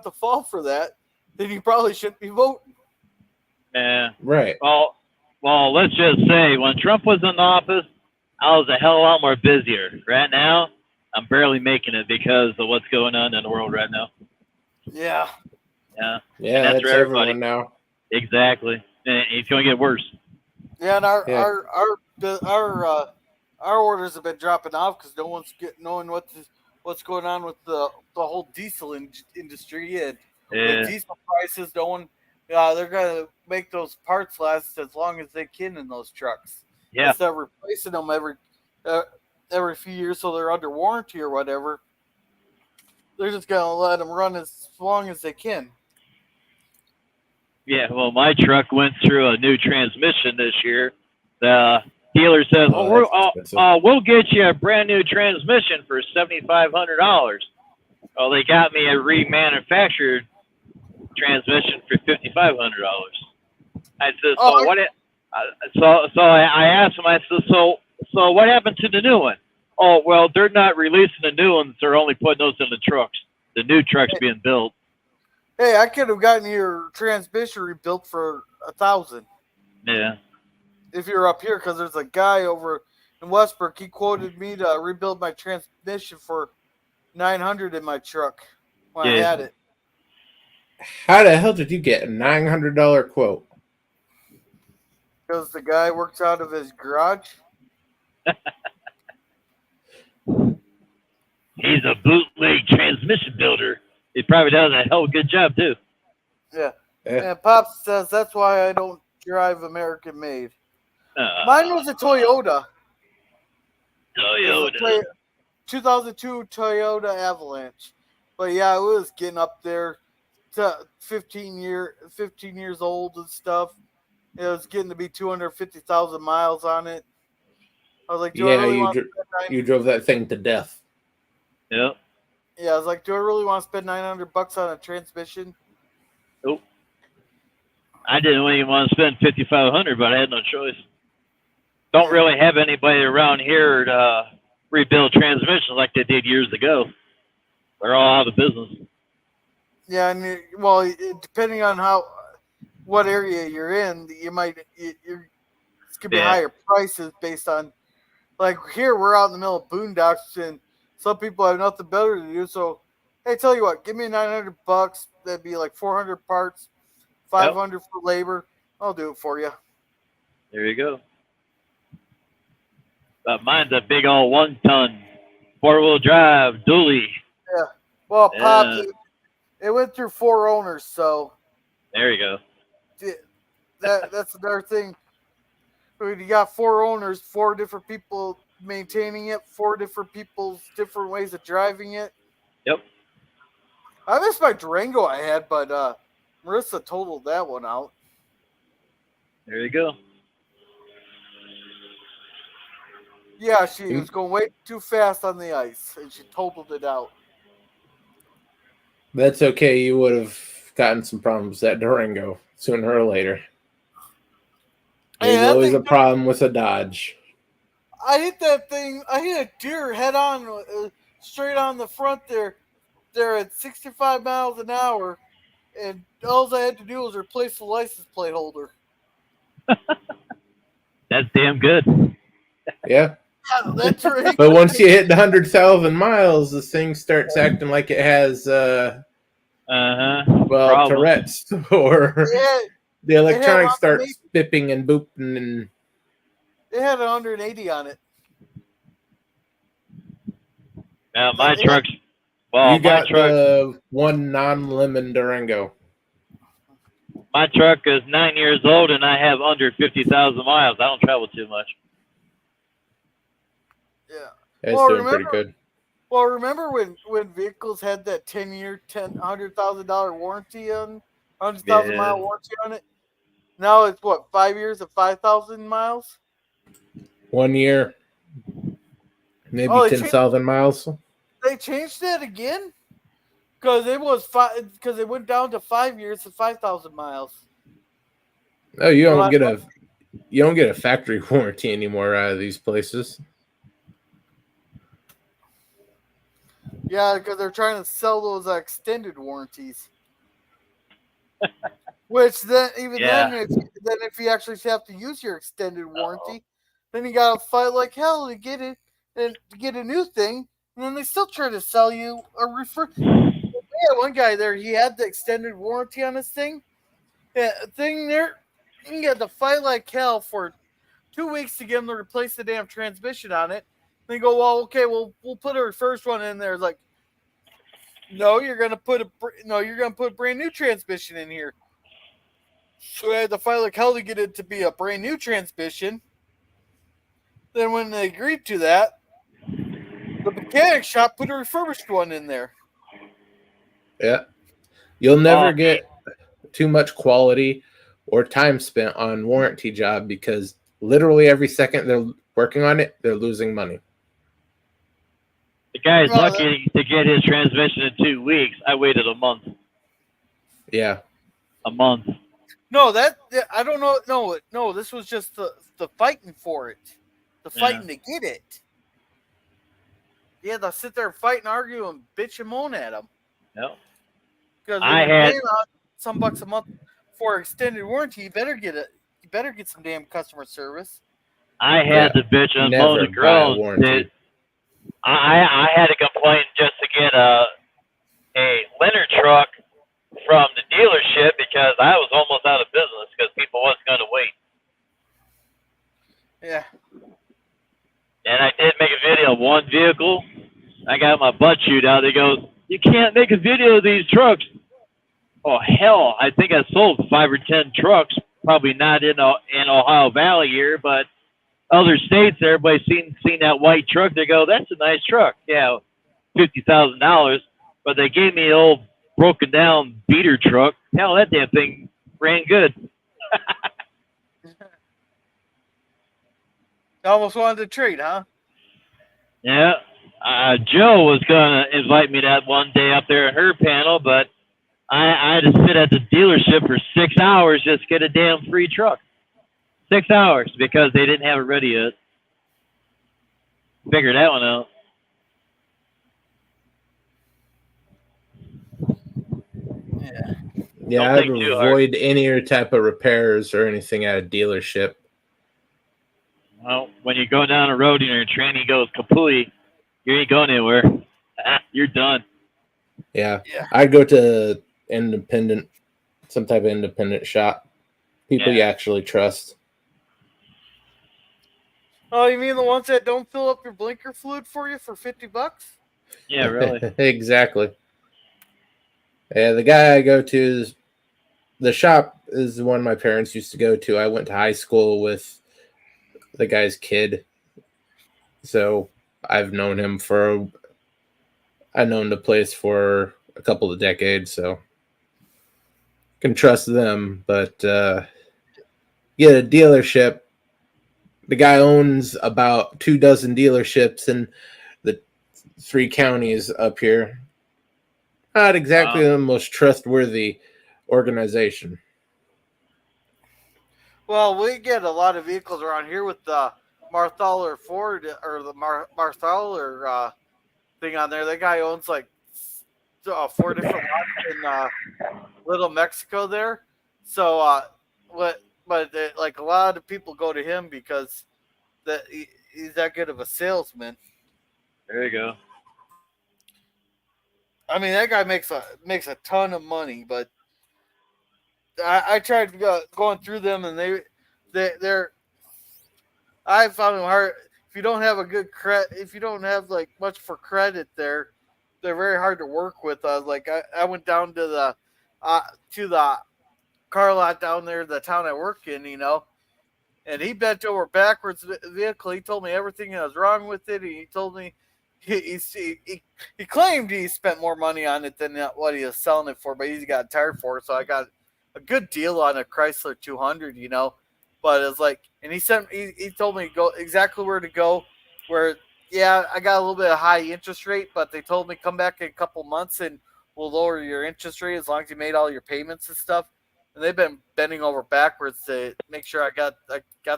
to fall for that, then you probably shouldn't be voting. Yeah. Right. Well, let's just say when Trump was in office, I was a hell of a lot more busier. Right now, I'm barely making it because of what's going on in the world right now. Yeah. Yeah. Yeah, And that's that's for everybody. everyone now. Exactly. And it's going to get worse. Yeah, and Yeah. our orders have been dropping off because no one's knowing what's going on with the whole diesel industry and Yeah. with diesel prices. No one, they're gonna make those parts last as long as they can in those trucks. Yeah. Instead of replacing them every few years so they're under warranty or whatever, they're just gonna let them run as long as they can. Yeah, well, my truck went through a new transmission this year. The dealer says, we'll get you a brand new transmission for $7,500. Well, they got me a remanufactured transmission for $5,500. I said, so I asked him, I said, so what happened to the new one? Oh, well, they're not releasing the new ones. They're only putting those in the trucks. The new truck's being built. Hey, I could have gotten your transmission rebuilt for $1,000. Yeah. If you're up here, because there's a guy over in Westbrook, he quoted me to rebuild my transmission for $900 in my truck when I had it. How the hell did you get a $900 quote? Because the guy works out of his garage. He's a bootleg transmission builder. He probably does a hell of a good job, too. Yeah. And Pops says that's why I don't drive American made. Mine was a Toyota. Toyota. 2002 Toyota Avalanche. But yeah, it was getting up there to 15 years old and stuff. It was getting to be 250,000 miles on it. I was like, you drove that thing to death. Yep. Yeah, I was like, do I really want to spend $900 on a transmission? Nope. I didn't even want to spend $5,500, but I had no choice. Don't really have anybody around here to rebuild transmissions like they did years ago. They're all out of business. Yeah, and depending on what area you're in, it's gonna be higher prices based on. Like here, we're out in the middle of boondocks, and some people have nothing better to do. So, hey, tell you what, give me $900. That'd be like 400 parts, 500 for labor. I'll do it for you. There you go. But mine's a big old 1-ton 4-wheel drive dually. Yeah. Well, Pop, it went through 4 owners, so. There you go. That's another thing. You got 4 owners, 4 different people maintaining it, 4 different people's different ways of driving it. Yep. I missed my Durango I had, but Marissa totaled that one out. There you go. Yeah, she was going way too fast on the ice, and she totaled it out. That's okay. You would have gotten some problems with that Durango sooner or later. There's always a problem with a Dodge. I hit that thing. I hit a deer head on, straight on the front there. They're at 65 miles an hour, and all I had to do was replace the license plate holder. That's damn good. Yeah. Yeah, that's right. But once you hit 100,000 miles, this thing starts acting like it has, Tourette's, or the electronics starts bipping and booping. And it had 180 on it. Now my truck's. Well, you got the one non-lemon Durango. My truck is 9 years old, and I have under 50,000 miles. I don't travel too much. Yeah. It's doing pretty good. Well, remember when vehicles had that 10-year, $100,000 warranty on 100,000 mile warranty on it? Now it's what, 5 years of 5,000 miles? 1 year, maybe 10,000 miles. They changed that again because it went down to 5 years of 5,000 miles. Oh, you don't get a factory warranty anymore out of these places. Yeah, because they're trying to sell those extended warranties. Which then, if you actually have to use your extended warranty, Then you gotta fight like hell to get it and to get a new thing, and then they still try to sell you a refer. Yeah, one guy there, he had the extended warranty on his thing. Yeah, thing there, you had to fight like hell for 2 weeks to get him to replace the damn transmission on it. They go, well, okay, we'll put a first one in there. It's like, no, you're gonna put a brand new transmission in here. So I had to fight like hell to get it to be a brand new transmission. Then when they agreed to that, the mechanic shop put a refurbished one in there. Yeah. You'll never get too much quality or time spent on warranty job because literally every second they're working on it, they're losing money. The guy's lucky to get his transmission in 2 weeks. I waited a month. Yeah. A month. No, I don't know. No, this was just the fighting for it. The fighting to get it. Yeah, they'll sit there and fight and argue and bitch and moan at them. No. Because when you're paying some bucks a month for extended warranty, you better get it. You better get some damn customer service. I had to bitch and moan the girls. I had to complain just to get a Leonard truck from the dealership because I was almost out of business because people wasn't going to wait. Yeah. And I did make a video of one vehicle. I got my butt chewed out. They go, you can't make a video of these trucks. Oh, hell. I think I sold 5 or 10 trucks, probably not in Ohio Valley here, but other states, everybody's seen that white truck. They go, that's a nice truck. Yeah, $50,000. But they gave me an old broken down beater truck. Hell, that damn thing ran good. You almost wanted to trade, huh? Yeah. Joe was going to invite me that one day up there at her panel, but I had to sit at the dealership for 6 hours just to get a damn free truck. 6 hours because they didn't have it ready yet. Figure that one out. Yeah, I'd avoid any type of repairs or anything at a dealership. Well, when you go down a road and your tranny goes kapooey, you ain't going anywhere. You're done. Yeah. I'd go to some type of independent shop. People you actually trust. Oh, you mean the ones that don't fill up your blinker fluid for you for $50? Yeah, really. Exactly. Yeah, the guy I go to the shop is the one my parents used to go to. I went to high school with the guy's kid. So I've known him I've known the place for a couple of decades, so can trust them. But get a dealership. The guy owns about 24 dealerships in the 3 counties up here. Not exactly the most trustworthy organization. Well, we get a lot of vehicles around here with the Marthaler Ford or the Marthaler thing on there. That guy owns like 4 different lots in Little Mexico there. So, like a lot of people go to him because he's that good of a salesman. There you go. I mean, that guy makes a ton of money, but I tried going through them, and they're I found them hard. If you don't have a good credit, if you don't have like much for credit, they're very hard to work with. I went down to the car lot down there, the town I work in, and he bent over backwards the vehicle. He told me everything that was wrong with it. He told me he claimed he spent more money on it than what he was selling it for, but he got tired for it. So I got a good deal on a Chrysler 200, But it's like, and he told me go exactly where to go. Where I got a little bit of high interest rate, but they told me come back in a couple months and we'll lower your interest rate as long as you made all your payments and stuff. And they've been bending over backwards to make sure I got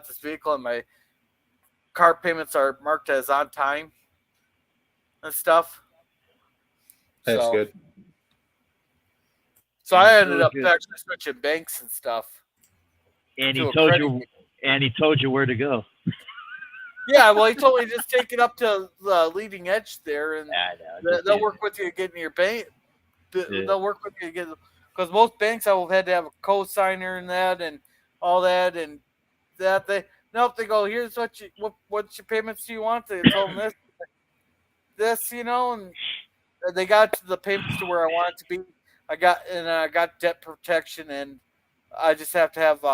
this vehicle and my car payments are marked as on time and stuff. That's good. So I ended up actually switching banks and stuff. And he told you where to go. Yeah, well, he told me just take it up to the leading edge there, and I know. they'll work with you getting your bank. Yeah. They'll work with you to get because most banks have had to have a co-signer and that and all that and that they go here's what's your payments do you want? They told them this and they got to the payments to where I want it to be. I got debt protection and I just have to have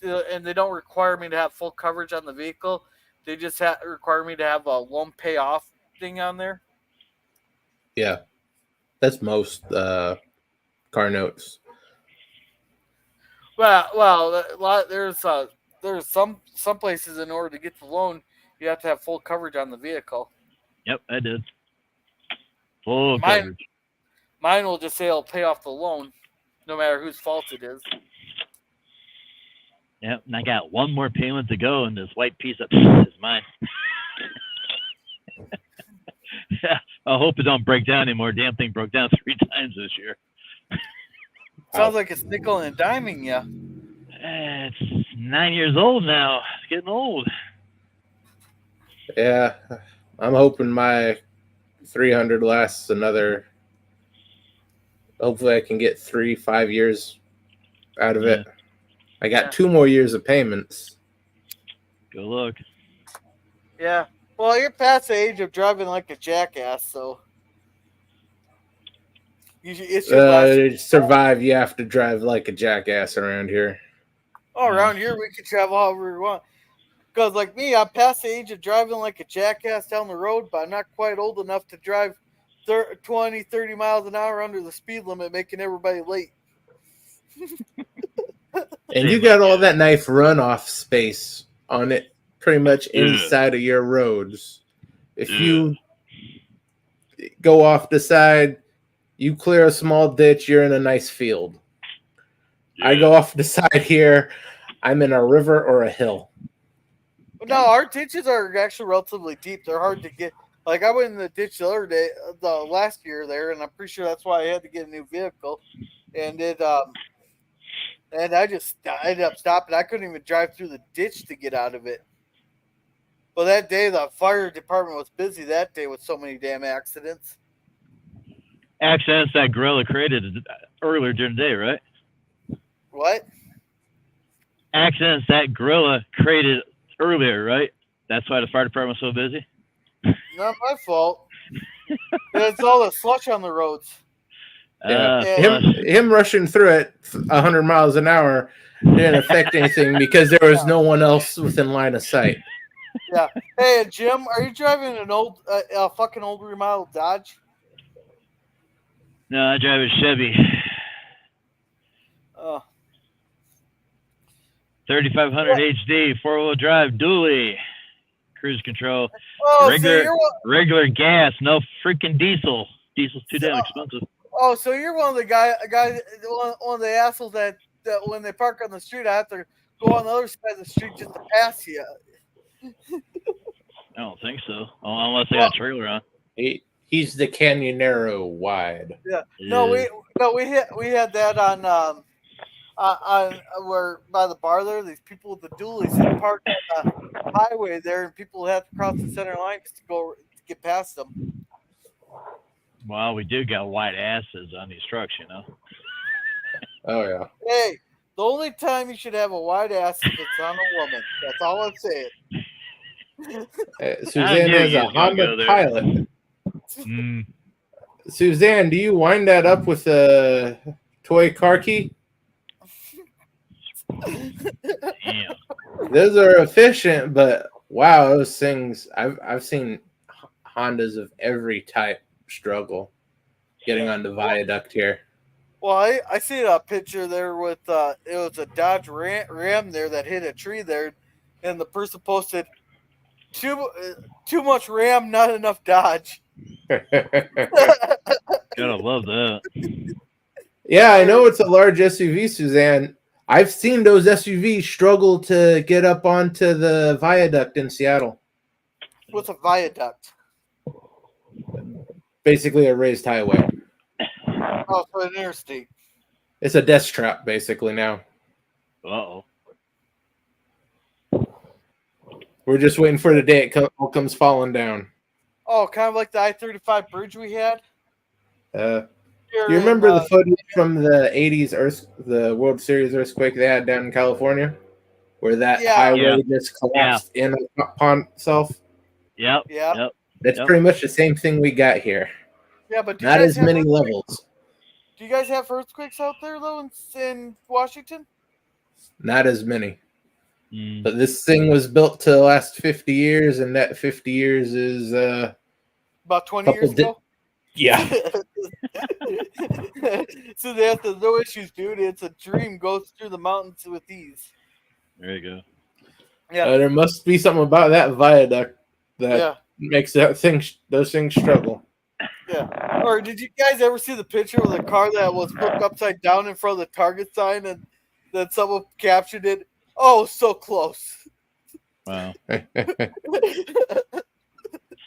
and they don't require me to have full coverage on the vehicle. They just require me to have a loan payoff thing on there. Yeah, that's most car notes. Well, there's some places in order to get the loan, you have to have full coverage on the vehicle. Yep, I did. Full Mine, coverage. mine will just say it'll pay off the loan, no matter whose fault it is. Yep, and I got one more payment to go, and this white piece of is mine. I hope it don't break down anymore. Damn thing broke down 3 times this year. Sounds like it's nickel and diming you. It's 9 years old now. It's getting old. Yeah, I'm hoping my 300 lasts another. Hopefully, I can get 3-5 years out of it. I got 2 more years of payments. Good luck. Yeah. Well, you're past the age of driving like a jackass, so it's your last. To survive, you have to drive like a jackass around here. Oh, around here we can travel however we want. Because like me, I'm past the age of driving like a jackass down the road, but I'm not quite old enough to drive 20, 30 miles an hour under the speed limit, making everybody late. And you got all that nice runoff space on it, pretty much inside of your roads. If you go off the side, you clear a small ditch, you're in a nice field. I go off the side here, I'm in a river or a hill. No, our ditches are actually relatively deep. They're hard to get. Like I went in the ditch the last year there, and I'm pretty sure that's why I had to get a new vehicle. And and I ended up stopping. I couldn't even drive through the ditch to get out of it. Well, that day the fire department was busy that day with so many damn accidents. Accidents that gorilla created earlier during the day, right? What? Accidents that gorilla created earlier, right? That's why the fire department was so busy? Not my fault. It's all the slush on the roads. Yeah. Him rushing through it 100 miles an hour didn't affect anything because there was no one else within line of sight. Yeah. Hey, Jim, are you driving an old, fucking old remodeled Dodge? No, I drive a Chevy. Oh. 3500 HD, 4-wheel drive, dually, cruise control, regular gas, no freaking diesel. Diesel's too damn expensive. Oh, so you're one of the guys, one of the assholes that when they park on the street, I have to go on the other side of the street just to pass you. I don't think so, unless they got a trailer on. He's the Canyonero wide. Yeah. No, we had that on where by the bar there. These people with the dualies parked on the highway there, and people had to cross the center line just to get past them. Well, we do got white asses on these trucks, you know. Oh yeah. Hey, the only time you should have a wide ass is if it's on a woman. That's all I'm saying. Suzanne is a Honda Pilot. Suzanne, do you wind that up with a toy car key? Damn. Those are efficient, but wow, those things I've seen Hondas of every type struggle getting on the viaduct here. Well, I see a picture there with it was a Dodge Ram there that hit a tree there, and the person posted too much Ram, not enough Dodge. Gotta love that. Yeah, I know it's a large SUV, Suzanne. I've seen those SUVs struggle to get up onto the viaduct in Seattle. What's a viaduct? Basically a raised highway. Oh, for an interstate. It's a death trap, basically, now. Uh-oh. We're just waiting for the day it all comes falling down. Oh, kind of like the I-35 bridge we had. You Here remember in, the footage from the '80s the World Series earthquake they had down in California, where that Yeah. highway just collapsed in upon itself? Yep. Yeah. Yep. That's Yep. pretty much the same thing we got here. Yeah, but do you Not guys as have many earthquakes? levels. Do you guys have earthquakes out there though in Washington? Not as many. Mm. But this thing was built to last 50 years, and that 50 years is About 20 years ago. Yeah. So they have no issues, dude. It's a dream. Goes through the mountains with ease. There you go. Yeah. There must be something about that viaduct that Yeah. makes those things struggle. Yeah. Or did you guys ever see the picture of the car that was flipped upside down in front of the Target sign and then someone captured it? Oh, so close. Wow.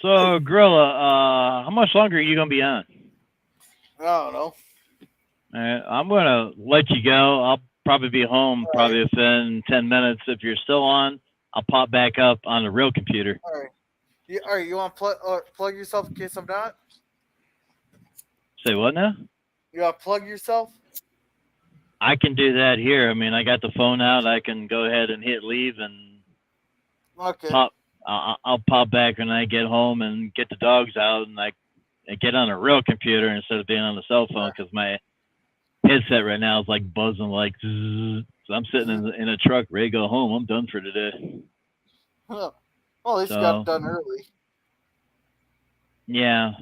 So, Gorilla, how much longer are you gonna be on? I don't know. I'm gonna let you go. I'll probably be home probably within 10 minutes. If you're still on, I'll pop back up on the real computer. All right. All right. You want to plug yourself in case I'm not? Say what now? You want to plug yourself? I can do that here. I mean, I got the phone out. I can go ahead and hit leave and Okay. pop. I'll pop back when I get home and get the dogs out, and I get on a real computer instead of being on the cell phone because my headset right now is like buzzing like zzz. So I'm sitting in a truck ready to go home. I'm done for today. Well, at least you got it done early. Yeah,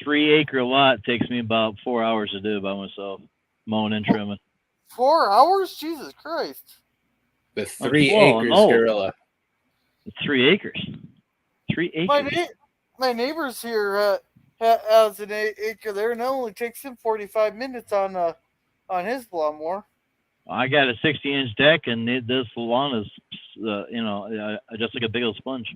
3-acre lot takes me about 4 hours to do by myself, mowing and trimming. 4 hours? Jesus Christ! The 3 acres, no. Gorilla. It's 3 acres. 3 acres. My neighbor's here has an acre there, and it only takes him 45 minutes on his lawnmower. I got a 60-inch deck, and this lawn is, just like a big old sponge.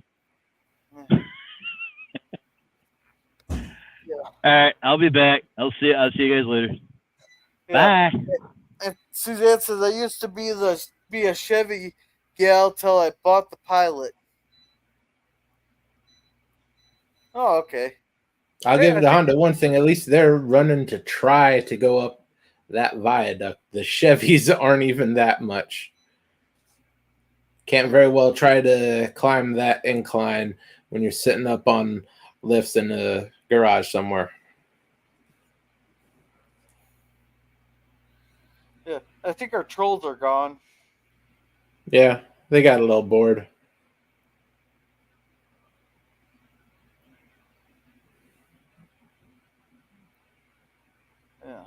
Yeah. All right, I'll be back. I'll see you guys later. Yeah. Bye. And Suzanne says I used to be a Chevy gal till I bought the Pilot. Oh, okay. I'll give the Honda one thing. At least they're running to try to go up that viaduct. The Chevys aren't even that much. Can't very well try to climb that incline when you're sitting up on lifts in a garage somewhere. Yeah, I think our trolls are gone. Yeah, they got a little bored. Yeah.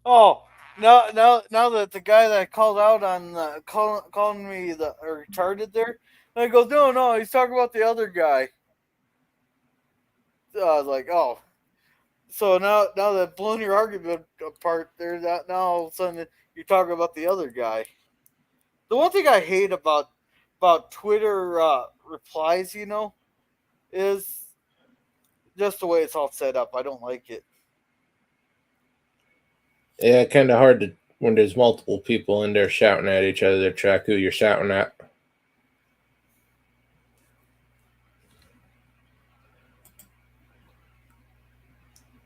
Oh, now that the guy that called out on calling me the retarded there, and I go, no, he's talking about the other guy. So I was like, oh, so now that blown your argument apart, there now all of a sudden you're talking about the other guy. The one thing I hate about Twitter replies, is just the way it's all set up. I don't like it. Yeah, kind of hard when there's multiple people in there shouting at each other to track who you're shouting at.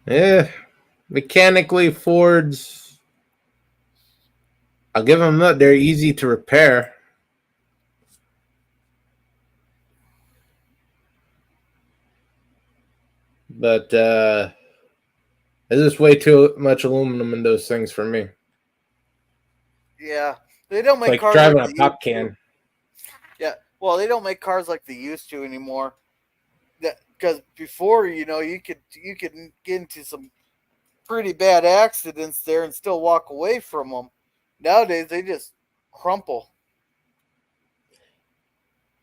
Yeah, mechanically Fords, I'll give them that. They're easy to repair. But there's just way too much aluminum in those things for me. Yeah, they don't make like cars driving like a pop can. Yeah, well, they don't make cars like they used to anymore. Because before, you could get into some pretty bad accidents there and still walk away from them. Nowadays, they just crumple.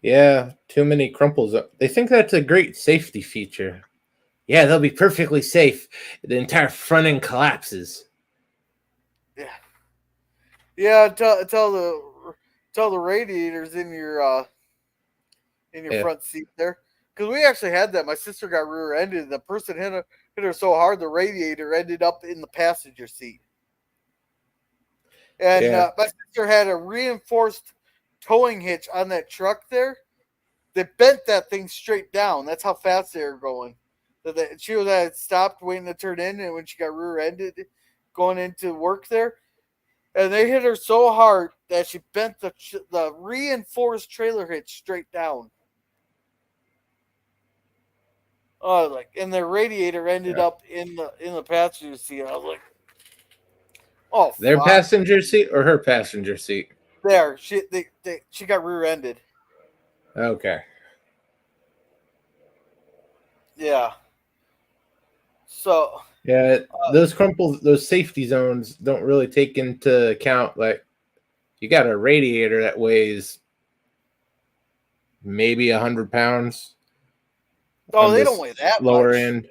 Yeah, too many crumples. They think that's a great safety feature. Yeah, they'll be perfectly safe. The entire front end collapses. Yeah, tell the radiators in your in your Yeah. front seat there. Because we actually had that. My sister got rear-ended. The person hit her so hard the radiator ended up in the passenger seat. And Yeah. my sister had a reinforced towing hitch on that truck there. They bent that thing straight down. That's how fast they were going. So that she had stopped waiting to turn in, and when she got rear-ended going into work there, and they hit her so hard that she bent the reinforced trailer hitch straight down. Oh, like, and the radiator ended up in the passenger seat. I was like, oh, Their fuck. passenger seat or her passenger seat? There, she got rear-ended. Okay. Yeah. So Yeah, those safety zones don't really take into account, like, you got a radiator that weighs maybe 100 pounds. oh, on they this don't weigh that lower much. end.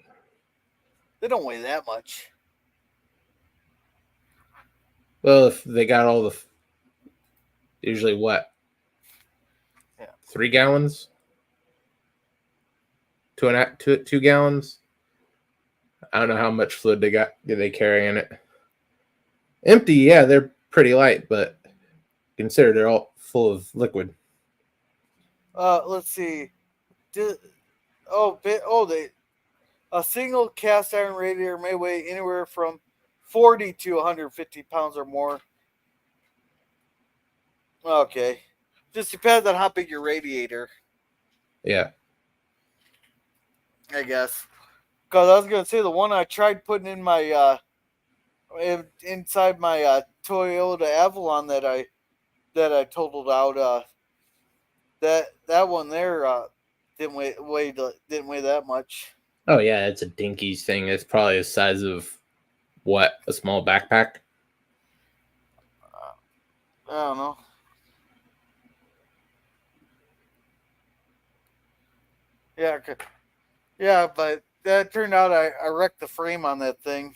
They don't weigh that much. Well, if they got all the usually what? Yeah. 3 gallons? 2 gallons? I don't know how much fluid they carry in it. Empty, yeah, they're pretty light, but consider they're all full of liquid. Let's see. A single cast iron radiator may weigh anywhere from 40 to 150 pounds or more. Okay. Just depends on how big your radiator, Yeah. I guess. Because I was going to say the one I tried putting in my inside my Toyota Avalon that I totaled out, that one there didn't weigh that much. Oh yeah, it's a dinky thing. It's probably the size of what? A small backpack? I don't know. Yeah, but that turned out I wrecked the frame on that thing.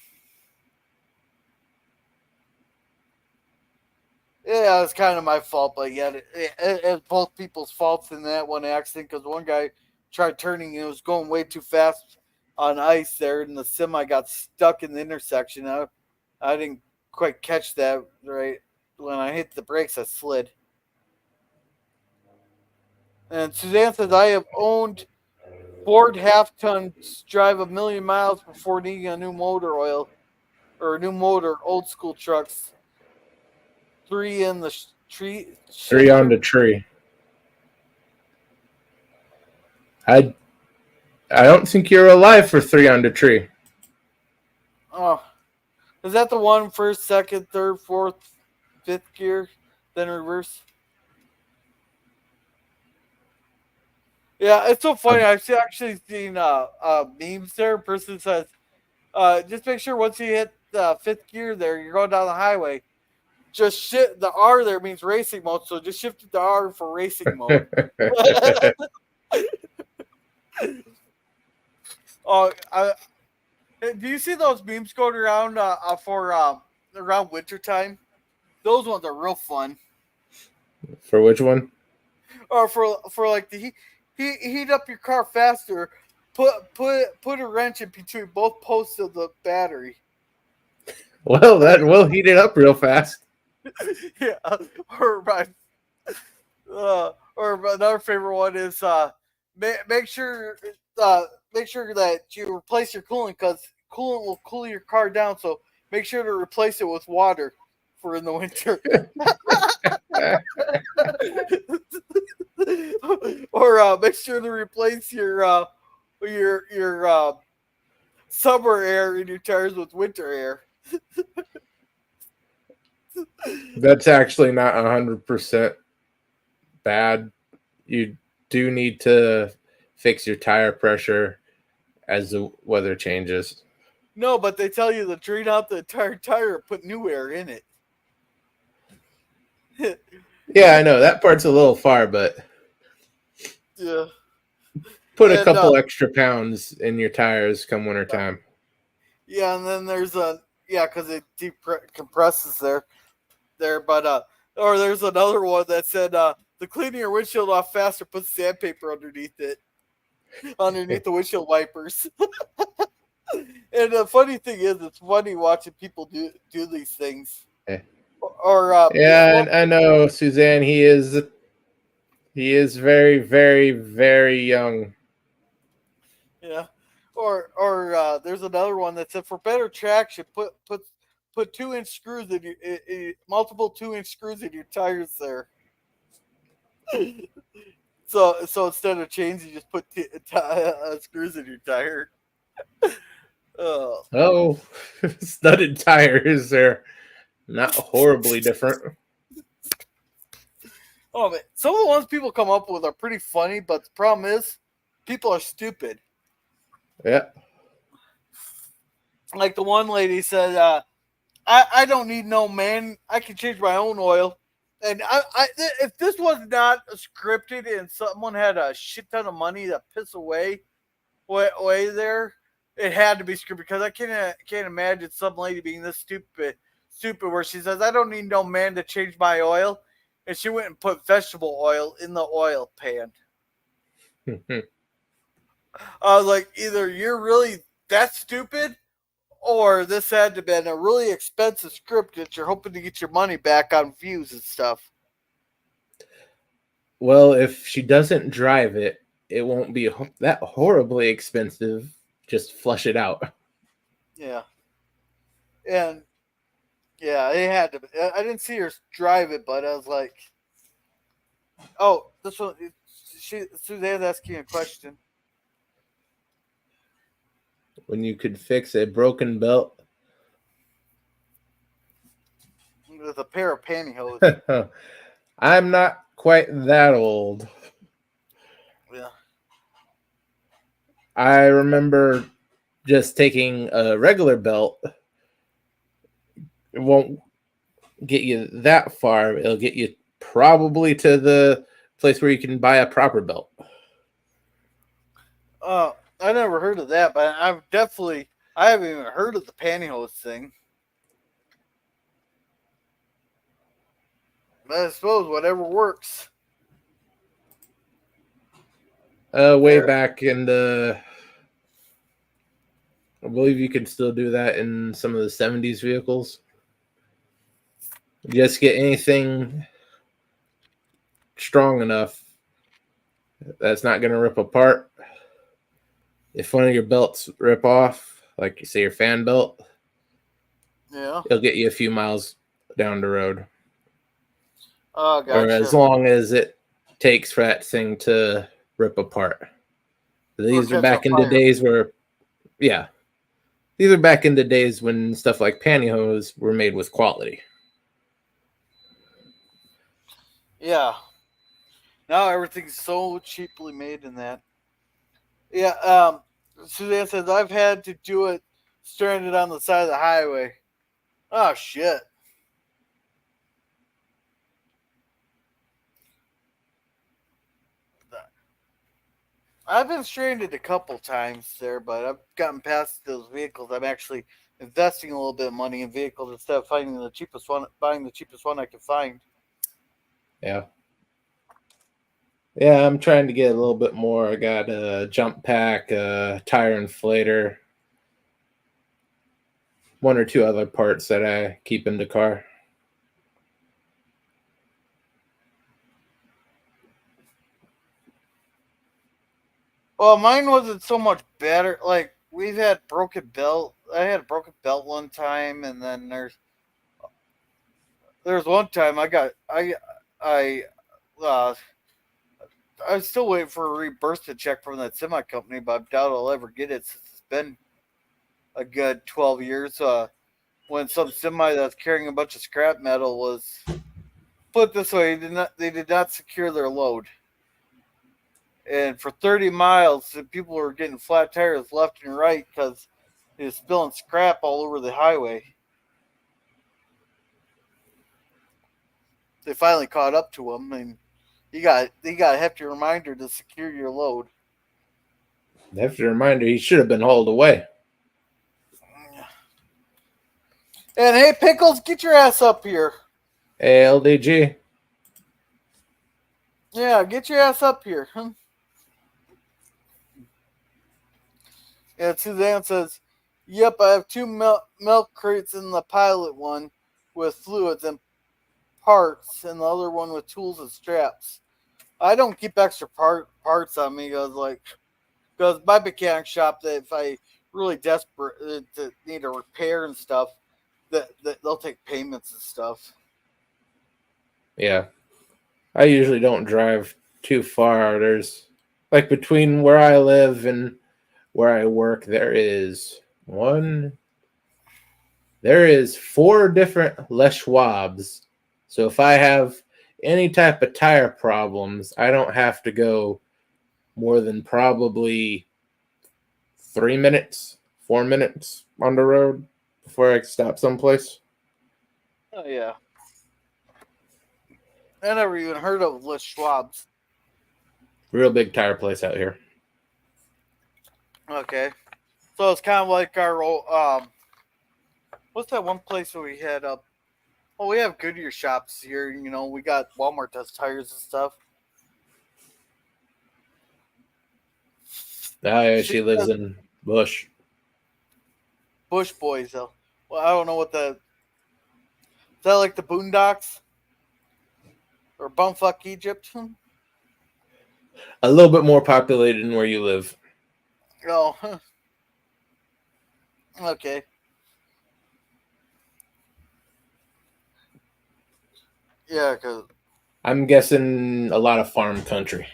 Yeah, it's kind of my fault, but yet it's both people's faults in that one accident because one guy tried turning and it was going way too fast on ice there, and the semi got stuck in the intersection. I didn't quite catch that right. When I hit the brakes, I slid. And Suzanne says, I have owned Ford half tons, drive 1,000,000 miles before needing a new motor oil or a new motor, old school trucks. 3 in the tree. 3 on the tree. I don't think you're alive for 3 on the tree. Oh, is that the one first, second, third, fourth, fifth gear, then reverse? Yeah, it's so funny. I've actually seen memes there. A person says, just make sure once you hit the fifth gear there, you're going down the highway. Just shift the R there means racing mode, so just shift it to R for racing mode. Do you see those memes going around for around wintertime? Those ones are real fun. For which one? Or for like the heat up your car faster. Put a wrench in between both posts of the battery. Well, that will heat it up real fast. Yeah. Or another favorite one is make sure that you replace your coolant because coolant will cool your car down. So make sure to replace it with water for in the winter. Or make sure to replace your summer air in your tires with winter air. That's actually not 100% bad. You do need to fix your tire pressure as the weather changes. No, but they tell you to drain out the entire tire and put new air in it. Yeah, I know that part's a little far, but Yeah. put a couple extra pounds in your tires come wintertime. Yeah, and then there's because it compresses there, but or there's another one that said the cleaning your windshield off faster, put sandpaper underneath it, underneath the windshield wipers. And the funny thing is, it's funny watching people do these things. Yeah, I know, Suzanne. He is very, very, very young. Yeah, or there's another one that said for better traction, put 2-inch screws in your multiple 2-inch screws in your tires there. So instead of chains, you just put screws in your tire. Oh, studded tires are not horribly different. Oh man, some of the ones people come up with are pretty funny, but the problem is, people are stupid. Yeah. Like the one lady said, I don't need no man. I can change my own oil. And if this was not scripted and someone had a shit ton of money to piss away there, it had to be scripted because I can't imagine some lady being this stupid where she says, I don't need no man to change my oil. And she went and put vegetable oil in the oil pan. I was like, either you're really that stupid, or this had to have been a really expensive script that you're hoping to get your money back on views and stuff. Well, if she doesn't drive it, it won't be that horribly expensive. Just flush it out. Yeah. And yeah, it had to. I didn't see her drive it, but I was like, oh, this one. Suzanne's asking a question. When you could fix a broken belt With a pair of pantyhose. I'm not quite that old. Yeah. I remember just taking a regular belt. It won't get you that far. It'll get you probably to the place where you can buy a proper belt. I never heard of that, but I haven't even heard of the pantyhose thing. But I suppose whatever works. Way back in I believe you could still do that in some of the 70s vehicles. Just get anything strong enough that's not going to rip apart. If one of your belts rip off, like you say your fan belt, yeah, it'll get you a few miles down the road. Oh, gotcha. Or as long as it takes for that thing to rip apart. These are back in the days where, yeah, these are back in the days when stuff like pantyhose were made with quality. Yeah. Now everything's so cheaply made in that. Yeah, Suzanne says, I've had to do it stranded on the side of the highway. Oh, shit. I've been stranded a couple times there, but I've gotten past those vehicles. I'm actually investing a little bit of money in vehicles instead of buying the cheapest one I can find. Yeah. Yeah, I'm trying to get a little bit more. I got a jump pack, a tire inflator, one or two other parts that I keep in the car. Well, mine wasn't so much better. Like, we've had broken belt. I had a broken belt one time, and then there's one time I I'm still waiting for a reimbursement check from that semi company, but I doubt I'll ever get it since it's been a good 12 years. When some semi that's carrying a bunch of scrap metal was put this way, they did not secure their load. And for 30 miles, people were getting flat tires left and right because it was spilling scrap all over the highway. They finally caught up to them, and you got a hefty reminder to secure your load. Hefty reminder, he should have been hauled away. And hey, Pickles, get your ass up here. Hey, LDG. Yeah, get your ass up here. And Suzanne says, "Yep, I have two milk crates in the pilot one with fluids and parts, and the other one with tools and straps. I don't keep extra parts on me because my mechanic shop, that if I really desperate to need a repair and stuff, that they'll take payments and stuff." Yeah. I usually don't drive too far. There's like between where I live and where I work, there is 4 different Les Schwabs. So if I have any type of tire problems, I don't have to go more than probably 3 minutes, 4 minutes on the road before I stop someplace. Oh yeah, I never even heard of Les Schwab's. Real big tire place out here. Okay, so it's kind of like our old what's that one place that we had up? Oh, we have Goodyear shops here. We got Walmart does tires and stuff. She lives in Bush. Bush Boys, though. Well, I don't know what is that like the Boondocks or Bumfuck Egypt? A little bit more populated than where you live. Oh, okay. Yeah, because I'm guessing a lot of farm country.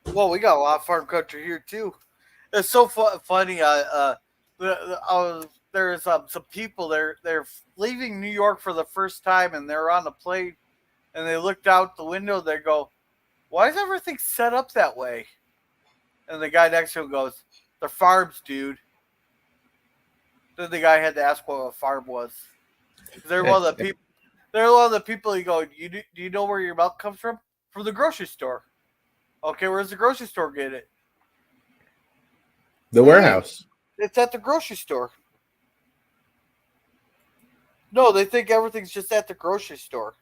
well, we got a lot of farm country here too. It's so funny. There's some people they're leaving New York for the first time, and they're on the plane, and they looked out the window. They go, "Why is everything set up that way?" And the guy next to him goes, "They're farms, dude." Then the guy had to ask what a farm was. They're one of the people. They're one of the people. You go, do you know where your milk comes from? From the grocery store. Okay, where's the grocery store get it? The warehouse. It's at the grocery store. No, they think everything's just at the grocery store.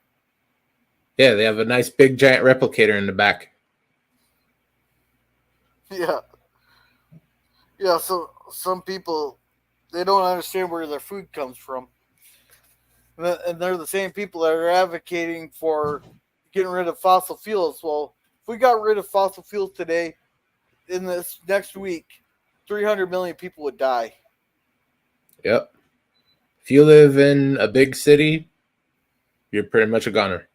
Yeah, they have a nice big giant replicator in the back. Yeah. Yeah, so some people, they don't understand where their food comes from. And they're the same people that are advocating for getting rid of fossil fuels. Well, if we got rid of fossil fuels today, in this next week, 300 million people would die. Yep. If you live in a big city, you're pretty much a goner.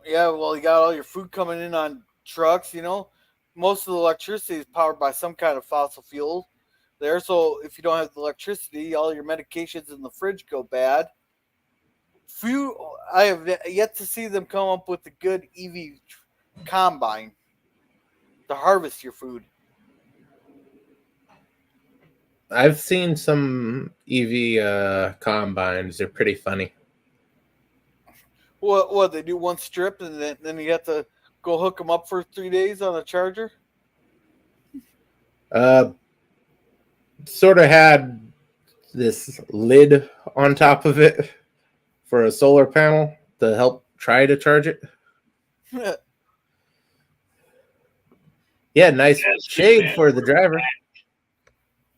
Yeah, well, you got all your food coming in on trucks, Most of the electricity is powered by some kind of fossil fuel there. So if you don't have the electricity, all your medications in the fridge go bad. I have yet to see them come up with a good EV combine to harvest your food. I've seen some EV combines. They're pretty funny. What they do one strip and then you have to go hook them up for 3 days on a charger? Sort of had this lid on top of it for a solar panel to help try to charge it. Yeah, nice shade for the driver.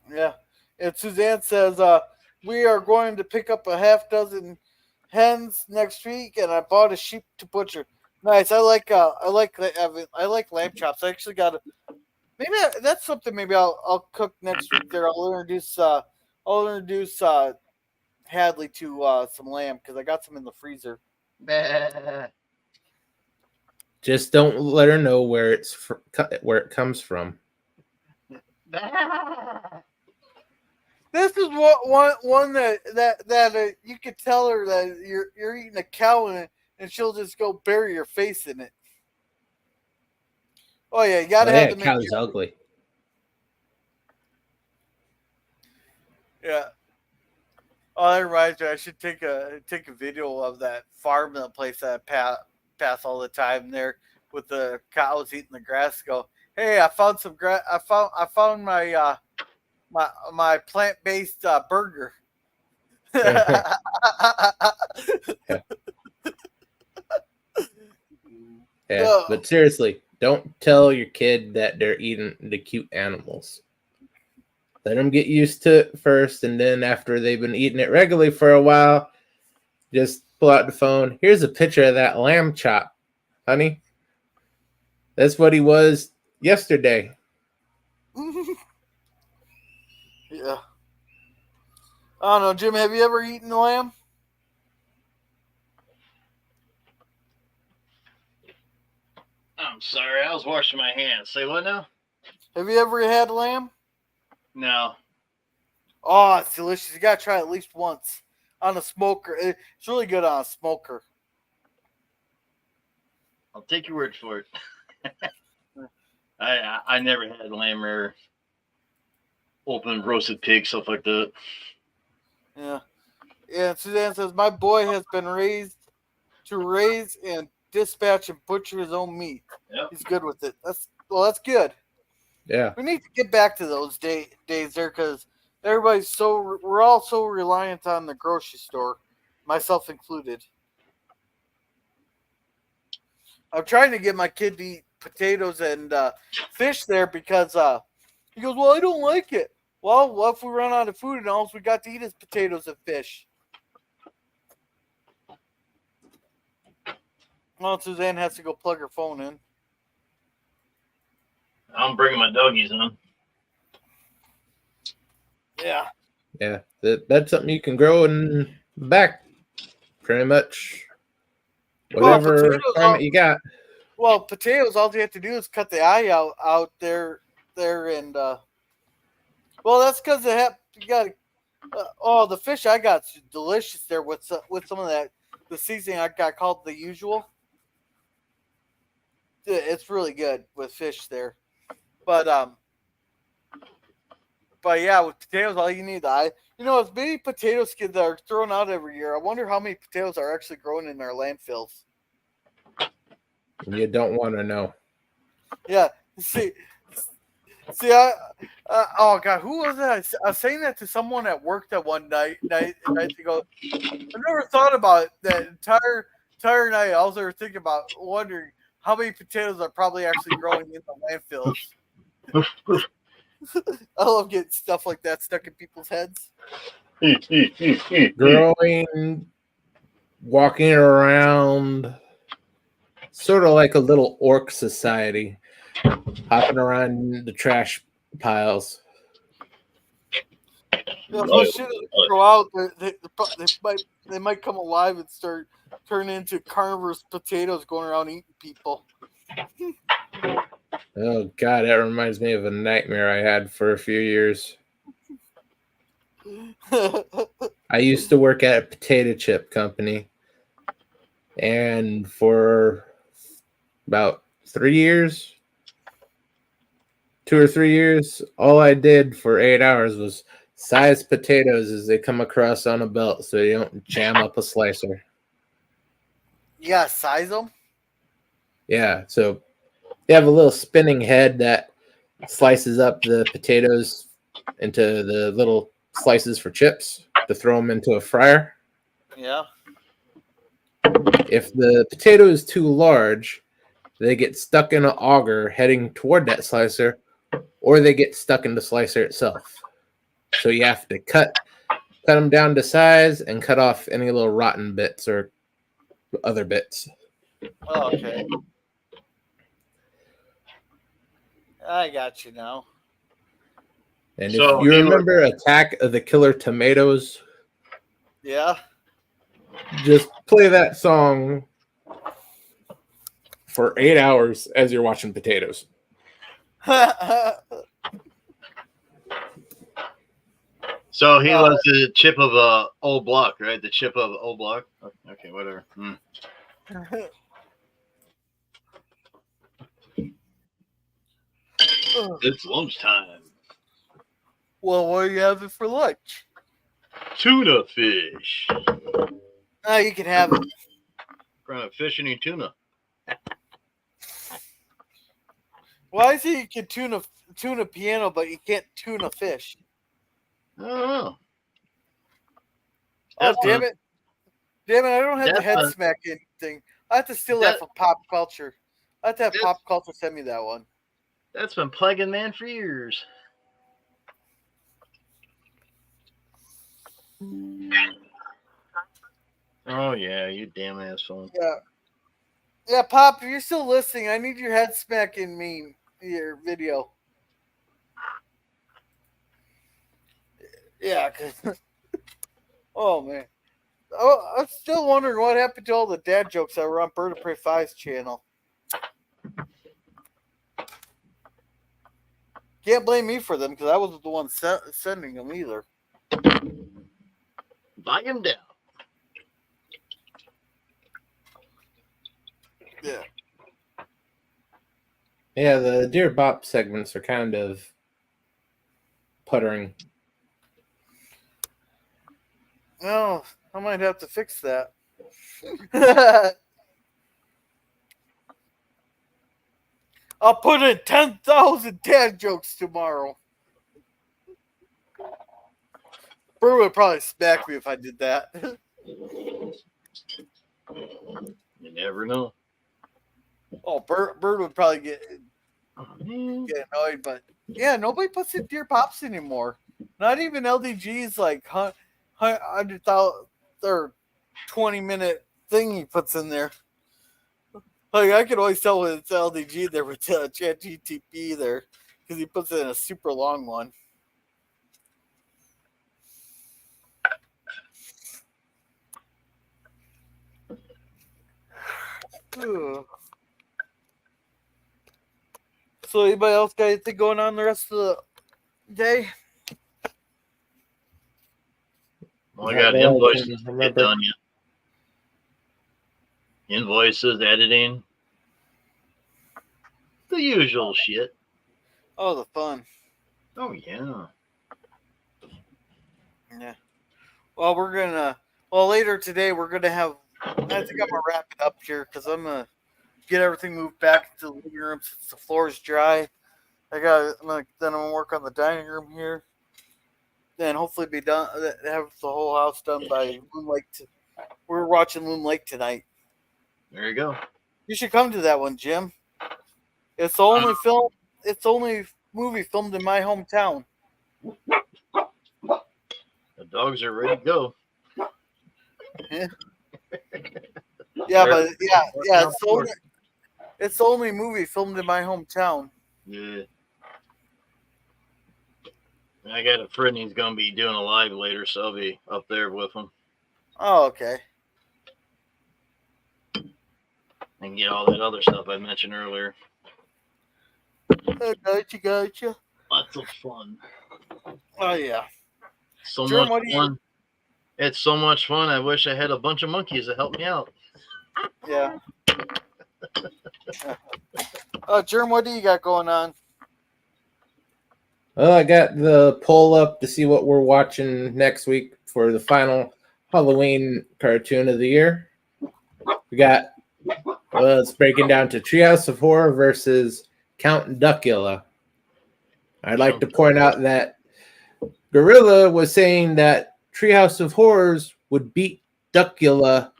Yeah. And Suzanne says, we are going to pick up a half dozen hens next week, and I bought a sheep to butcher. Nice. I like lamb chops. I actually got that's something maybe I'll cook next week. There, I'll introduce Hadley to some lamb because I got some in the freezer. Just don't let her know where where it comes from. This is one that you could tell her that you're eating a cow in it, and she'll just go bury your face in it. Oh yeah, you gotta have the cow's ugly. Yeah. Oh, that reminds me. I should take a video of that farm place that I pass all the time there with the cows eating the grass. Go, hey, I found some grass. I found my my plant-based burger. Yeah, but seriously, don't tell your kid that they're eating the cute animals. Let them get used to it first, and then after they've been eating it regularly for a while, just pull out the phone. Here's a picture of that lamb chop, honey. That's what he was yesterday. Yeah. I don't know, Jim. Have you ever eaten lamb? I'm sorry, I was washing my hands. Say what now? Have you ever had lamb? No. Oh, it's delicious. You gotta try it at least once on a smoker. It's really good on a smoker. I'll take your word for it. I never had lamb or open roasted pig, stuff like that. Yeah. Yeah, Suzanne says, my boy has been raised to raise and dispatch and butcher his own meat. Yep. He's good with it. That's good. Yeah. We need to get back to those days there because we're all so reliant on the grocery store, myself included. I'm trying to get my kid to eat potatoes and fish there because he goes, well, I don't like it. Well, what if we run out of food and all we got to eat is potatoes and fish? Well, Suzanne has to go plug her phone in. I'm bringing my doggies in. Yeah. Yeah. That's something you can grow in the back, pretty much. Whatever climate you got. Well, potatoes, all you have to do is cut the eye out there, and well, that's because you got. The fish I got's delicious there with some of that the seasoning I got called the usual. It's really good with fish there, but yeah, with potatoes, all you need as many potato skins that are thrown out every year. I wonder how many potatoes are actually growing in our landfills. You don't want to know. Yeah, oh God, who was that? I was saying that to someone at work that one night ago. I never thought about it that entire night. I was thinking about wondering how many potatoes are probably actually growing in the landfills. I love getting stuff like that stuck in people's heads. Growing, walking around, sort of like a little orc society, hopping around the trash piles. Yeah, if shit go out, they might come alive and start turning into carnivorous potatoes going around eating people. Oh God, that reminds me of a nightmare I had for a few years. I used to work at a potato chip company, and for about 3 years, 2 or 3 years, all I did for 8 hours was size potatoes as they come across on a belt so you don't jam up a slicer. You gotta size them? Yeah, so you have a little spinning head that slices up the potatoes into the little slices for chips to throw them into a fryer. Yeah. If the potato is too large, they get stuck in an auger heading toward that slicer, or they get stuck in the slicer itself. So you have to cut them down to size and cut off any little rotten bits or other bits. Oh, okay. I got you now. And so if you remember Attack of the Killer Tomatoes, yeah, just play that song for 8 hours as you're watching potatoes. So he was the chip of a old block, right? The chip of old block. Okay, whatever. It's lunchtime. Well, what are you having for lunch? Tuna fish. Oh, you can have it. Fish and eat tuna. Why is it you can tune a piano, but you can't tune a fish? I don't know. Oh, damn it. Damn it, I don't have the head smacking thing. I have to steal that from pop culture. I have to have Pop Culture send me that one. That's been plaguing man for years. Oh yeah, you damn asshole. Yeah. Yeah, Pop, if you're still listening, I need your head smacking meme, your video. Yeah, 'cause oh man. Oh, I'm still wondering what happened to all the dad jokes that were on Bird of Prey 5's channel. Can't blame me for them because I wasn't the one sending them either. Buy him down. Yeah. Yeah, the Dear Bop segments are kind of puttering. No, I might have to fix that. I'll put in 10,000 dad jokes tomorrow. Brew would probably smack me if I did that. You never know. Oh, Bird would probably get Man. annoyed, but yeah, nobody puts in Dear Pops anymore. Not even LDG's like 100,000 or 20-minute thing he puts in there. Like I can always tell when it's LDG there with ChatGTP there because he puts it in a super long one. Ugh. So anybody else got anything going on the rest of the day? Well, I got Not that I invoices can to remember. get done yet. Invoices, editing, the usual shit. Oh, the fun. Oh yeah. Yeah. Well, later today we're gonna have. I think I'm gonna wrap it up here because I'm gonna get everything moved back into the living room since the floor is dry. Then I'm gonna work on the dining room here. Then hopefully be done. Have the whole house done by Moon Lake. We're watching Moon Lake tonight. There you go. You should come to that one, Jim. It's the only film. It's the only movie filmed in my hometown. The dogs are ready to go. Yeah, but yeah. It's the only movie filmed in my hometown. Yeah. I got a friend he's gonna be doing a live later, so I'll be up there with him Oh, okay. and get all that other stuff I mentioned earlier. Gotcha. Lots of fun. Oh yeah. So Jerm, much what do you- fun. It's so much fun. I wish I had a bunch of monkeys to help me out. Yeah. Jerm, what do you got going on? Well, I got the poll up to see what we're watching next week for the final Halloween cartoon of the year. We got, it's breaking down to Treehouse of Horror versus Count Duckula. I'd like to point out that Gorilla was saying that Treehouse of Horrors would beat Duckula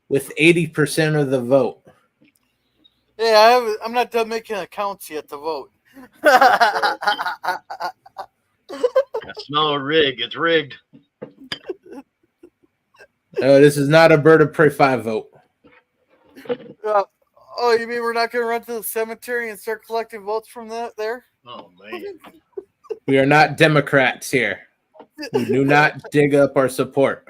with 80% of the vote. Yeah, I'm not done making accounts yet to vote. I smell a rig. It's rigged. No, this is not a Bird of Prey 5 vote. Oh, you mean we're not going to run to the cemetery and start collecting votes from there? Oh man. We are not Democrats here. We do not dig up our support.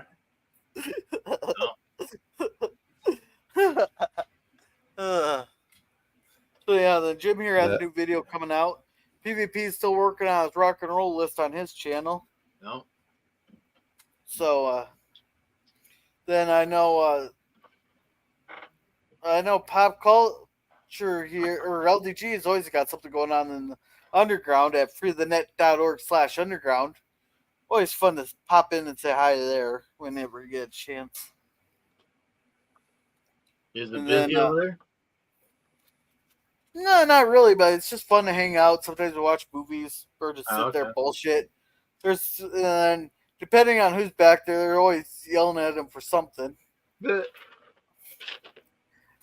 So yeah, the Jim here has a new video coming out. PvP is still working on his rock and roll list on his channel. No. So then I know pop culture here, or LDG has always got something going on in the underground at freethenet.org/underground. Always fun to pop in and say hi there whenever you get a chance. Is it busy over there? No, not really, but it's just fun to hang out. Sometimes we watch movies or just sit there bullshit. And depending on who's back there, they're always yelling at him for something.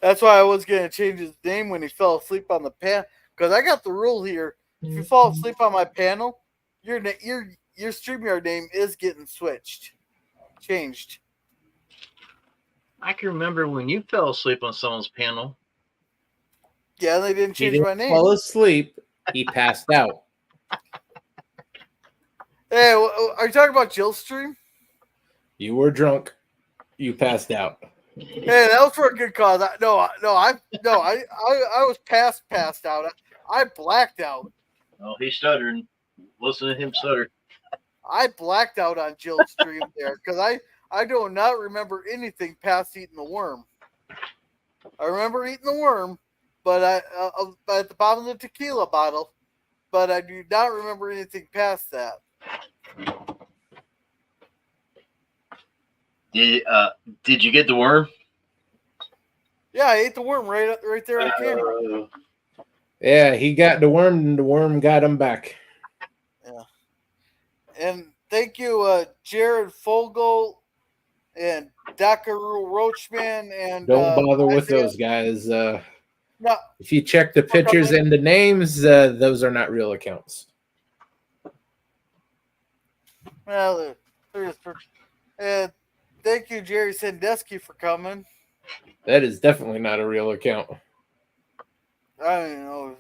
That's why I was gonna change his name when he fell asleep on the pan. Because I got the rule here: if you fall asleep on my panel, your StreamYard name is getting changed. I can remember when you fell asleep on someone's panel. Yeah, they didn't He change didn't my name. fall asleep. He passed out. Hey, are you talking about Jill's stream? You were drunk. You passed out. Hey, that was for a good cause. I was passed out. I blacked out. Oh, he's stuttering. Listen to him stutter. I blacked out on Jill's stream there because I do not remember anything past eating the worm. I remember eating the worm, but at the bottom of the tequila bottle, but I do not remember anything past that. Did you get the worm? Yeah, I ate the worm right there on the camera. Yeah, he got the worm, and the worm got him back. Yeah. And thank you, Jared Fogel and Dakaru Roachman and Don't bother with Isaiah. those guys. No, If you check the pictures and the names, those are not real accounts. well, and thank you, Jerry Sandusky, for coming. That is definitely not a real account. I don't know.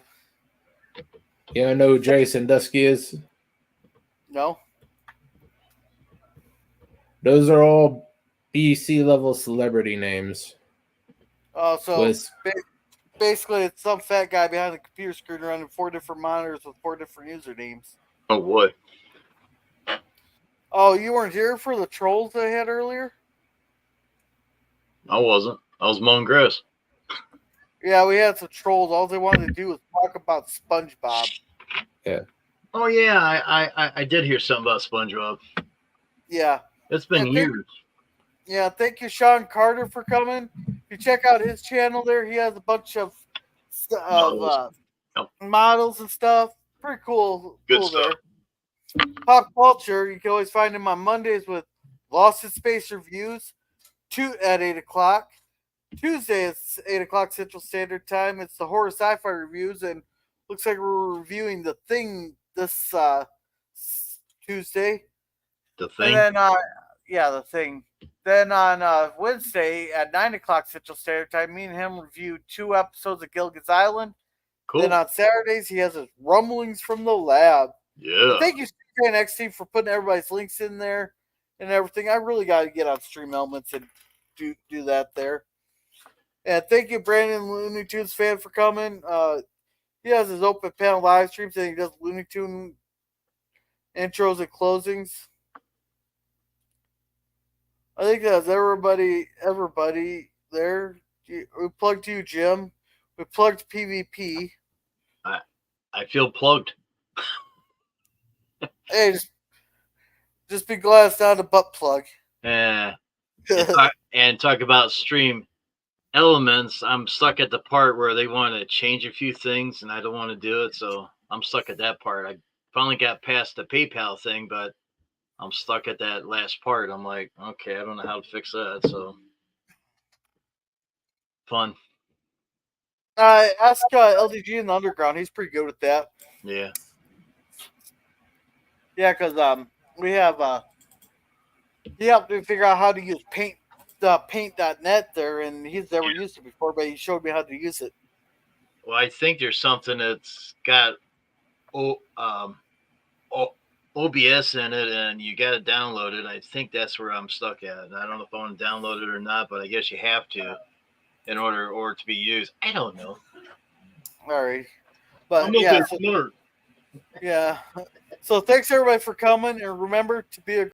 You know who Jerry Sandusky is? No. Those are all BC level celebrity names. So basically, it's some fat guy behind the computer screen running 4 different monitors with 4 different usernames. Oh boy. Oh, you weren't here for the trolls I had earlier? I wasn't. I was mowing grass. Yeah, we had some trolls. All they wanted to do was talk about SpongeBob. Yeah. Oh yeah, I did hear something about SpongeBob. Yeah. It's been years. Yeah, thank you, Sean Carter, for coming. If you check out his channel there, he has a bunch of models and stuff. Pretty cool. Good stuff. There. Pop culture, you can always find him on Mondays with Lost in Space reviews at 8 o'clock. Tuesday it's 8 o'clock Central Standard Time. It's the horror sci-fi reviews, and looks like we're reviewing The Thing this Tuesday. The Thing? And then, The Thing. Then on Wednesday at 9 o'clock Central Standard Time, me and him review 2 episodes of Gilligan's Island. Cool. Then on Saturdays, he has his Rumblings from the Lab. Yeah. Thank you, Stream NXT, for putting everybody's links in there and everything. I really got to get on Stream Elements and do that there. And thank you, Brandon Looney Tunes fan, for coming. He has his open panel live streams and he does Looney Tune intros and closings. I think that's everybody there. We plugged you, Jim. We plugged PvP. I feel plugged. Hey, just be glad it's not a butt plug. And talk about Stream Elements. I'm stuck at the part where they want to change a few things, and I don't want to do it, so I'm stuck at that part. I finally got past the PayPal thing, but I'm stuck at that last part. I'm like, okay, I don't know how to fix that. So fun. Ask LDG in the Underground. He's pretty good with that. Yeah. Yeah, because we have he helped me figure out how to use paint.net there, and he's never used it before, but he showed me how to use it. Well, I think there's something that's got OBS in it, and you got to download it. I think that's where I'm stuck at. I don't know if I want to download it or not, but I guess you have to in order to be used. I don't know. All right, but I'm not smart. Yeah. So thanks everybody for coming, and remember to be a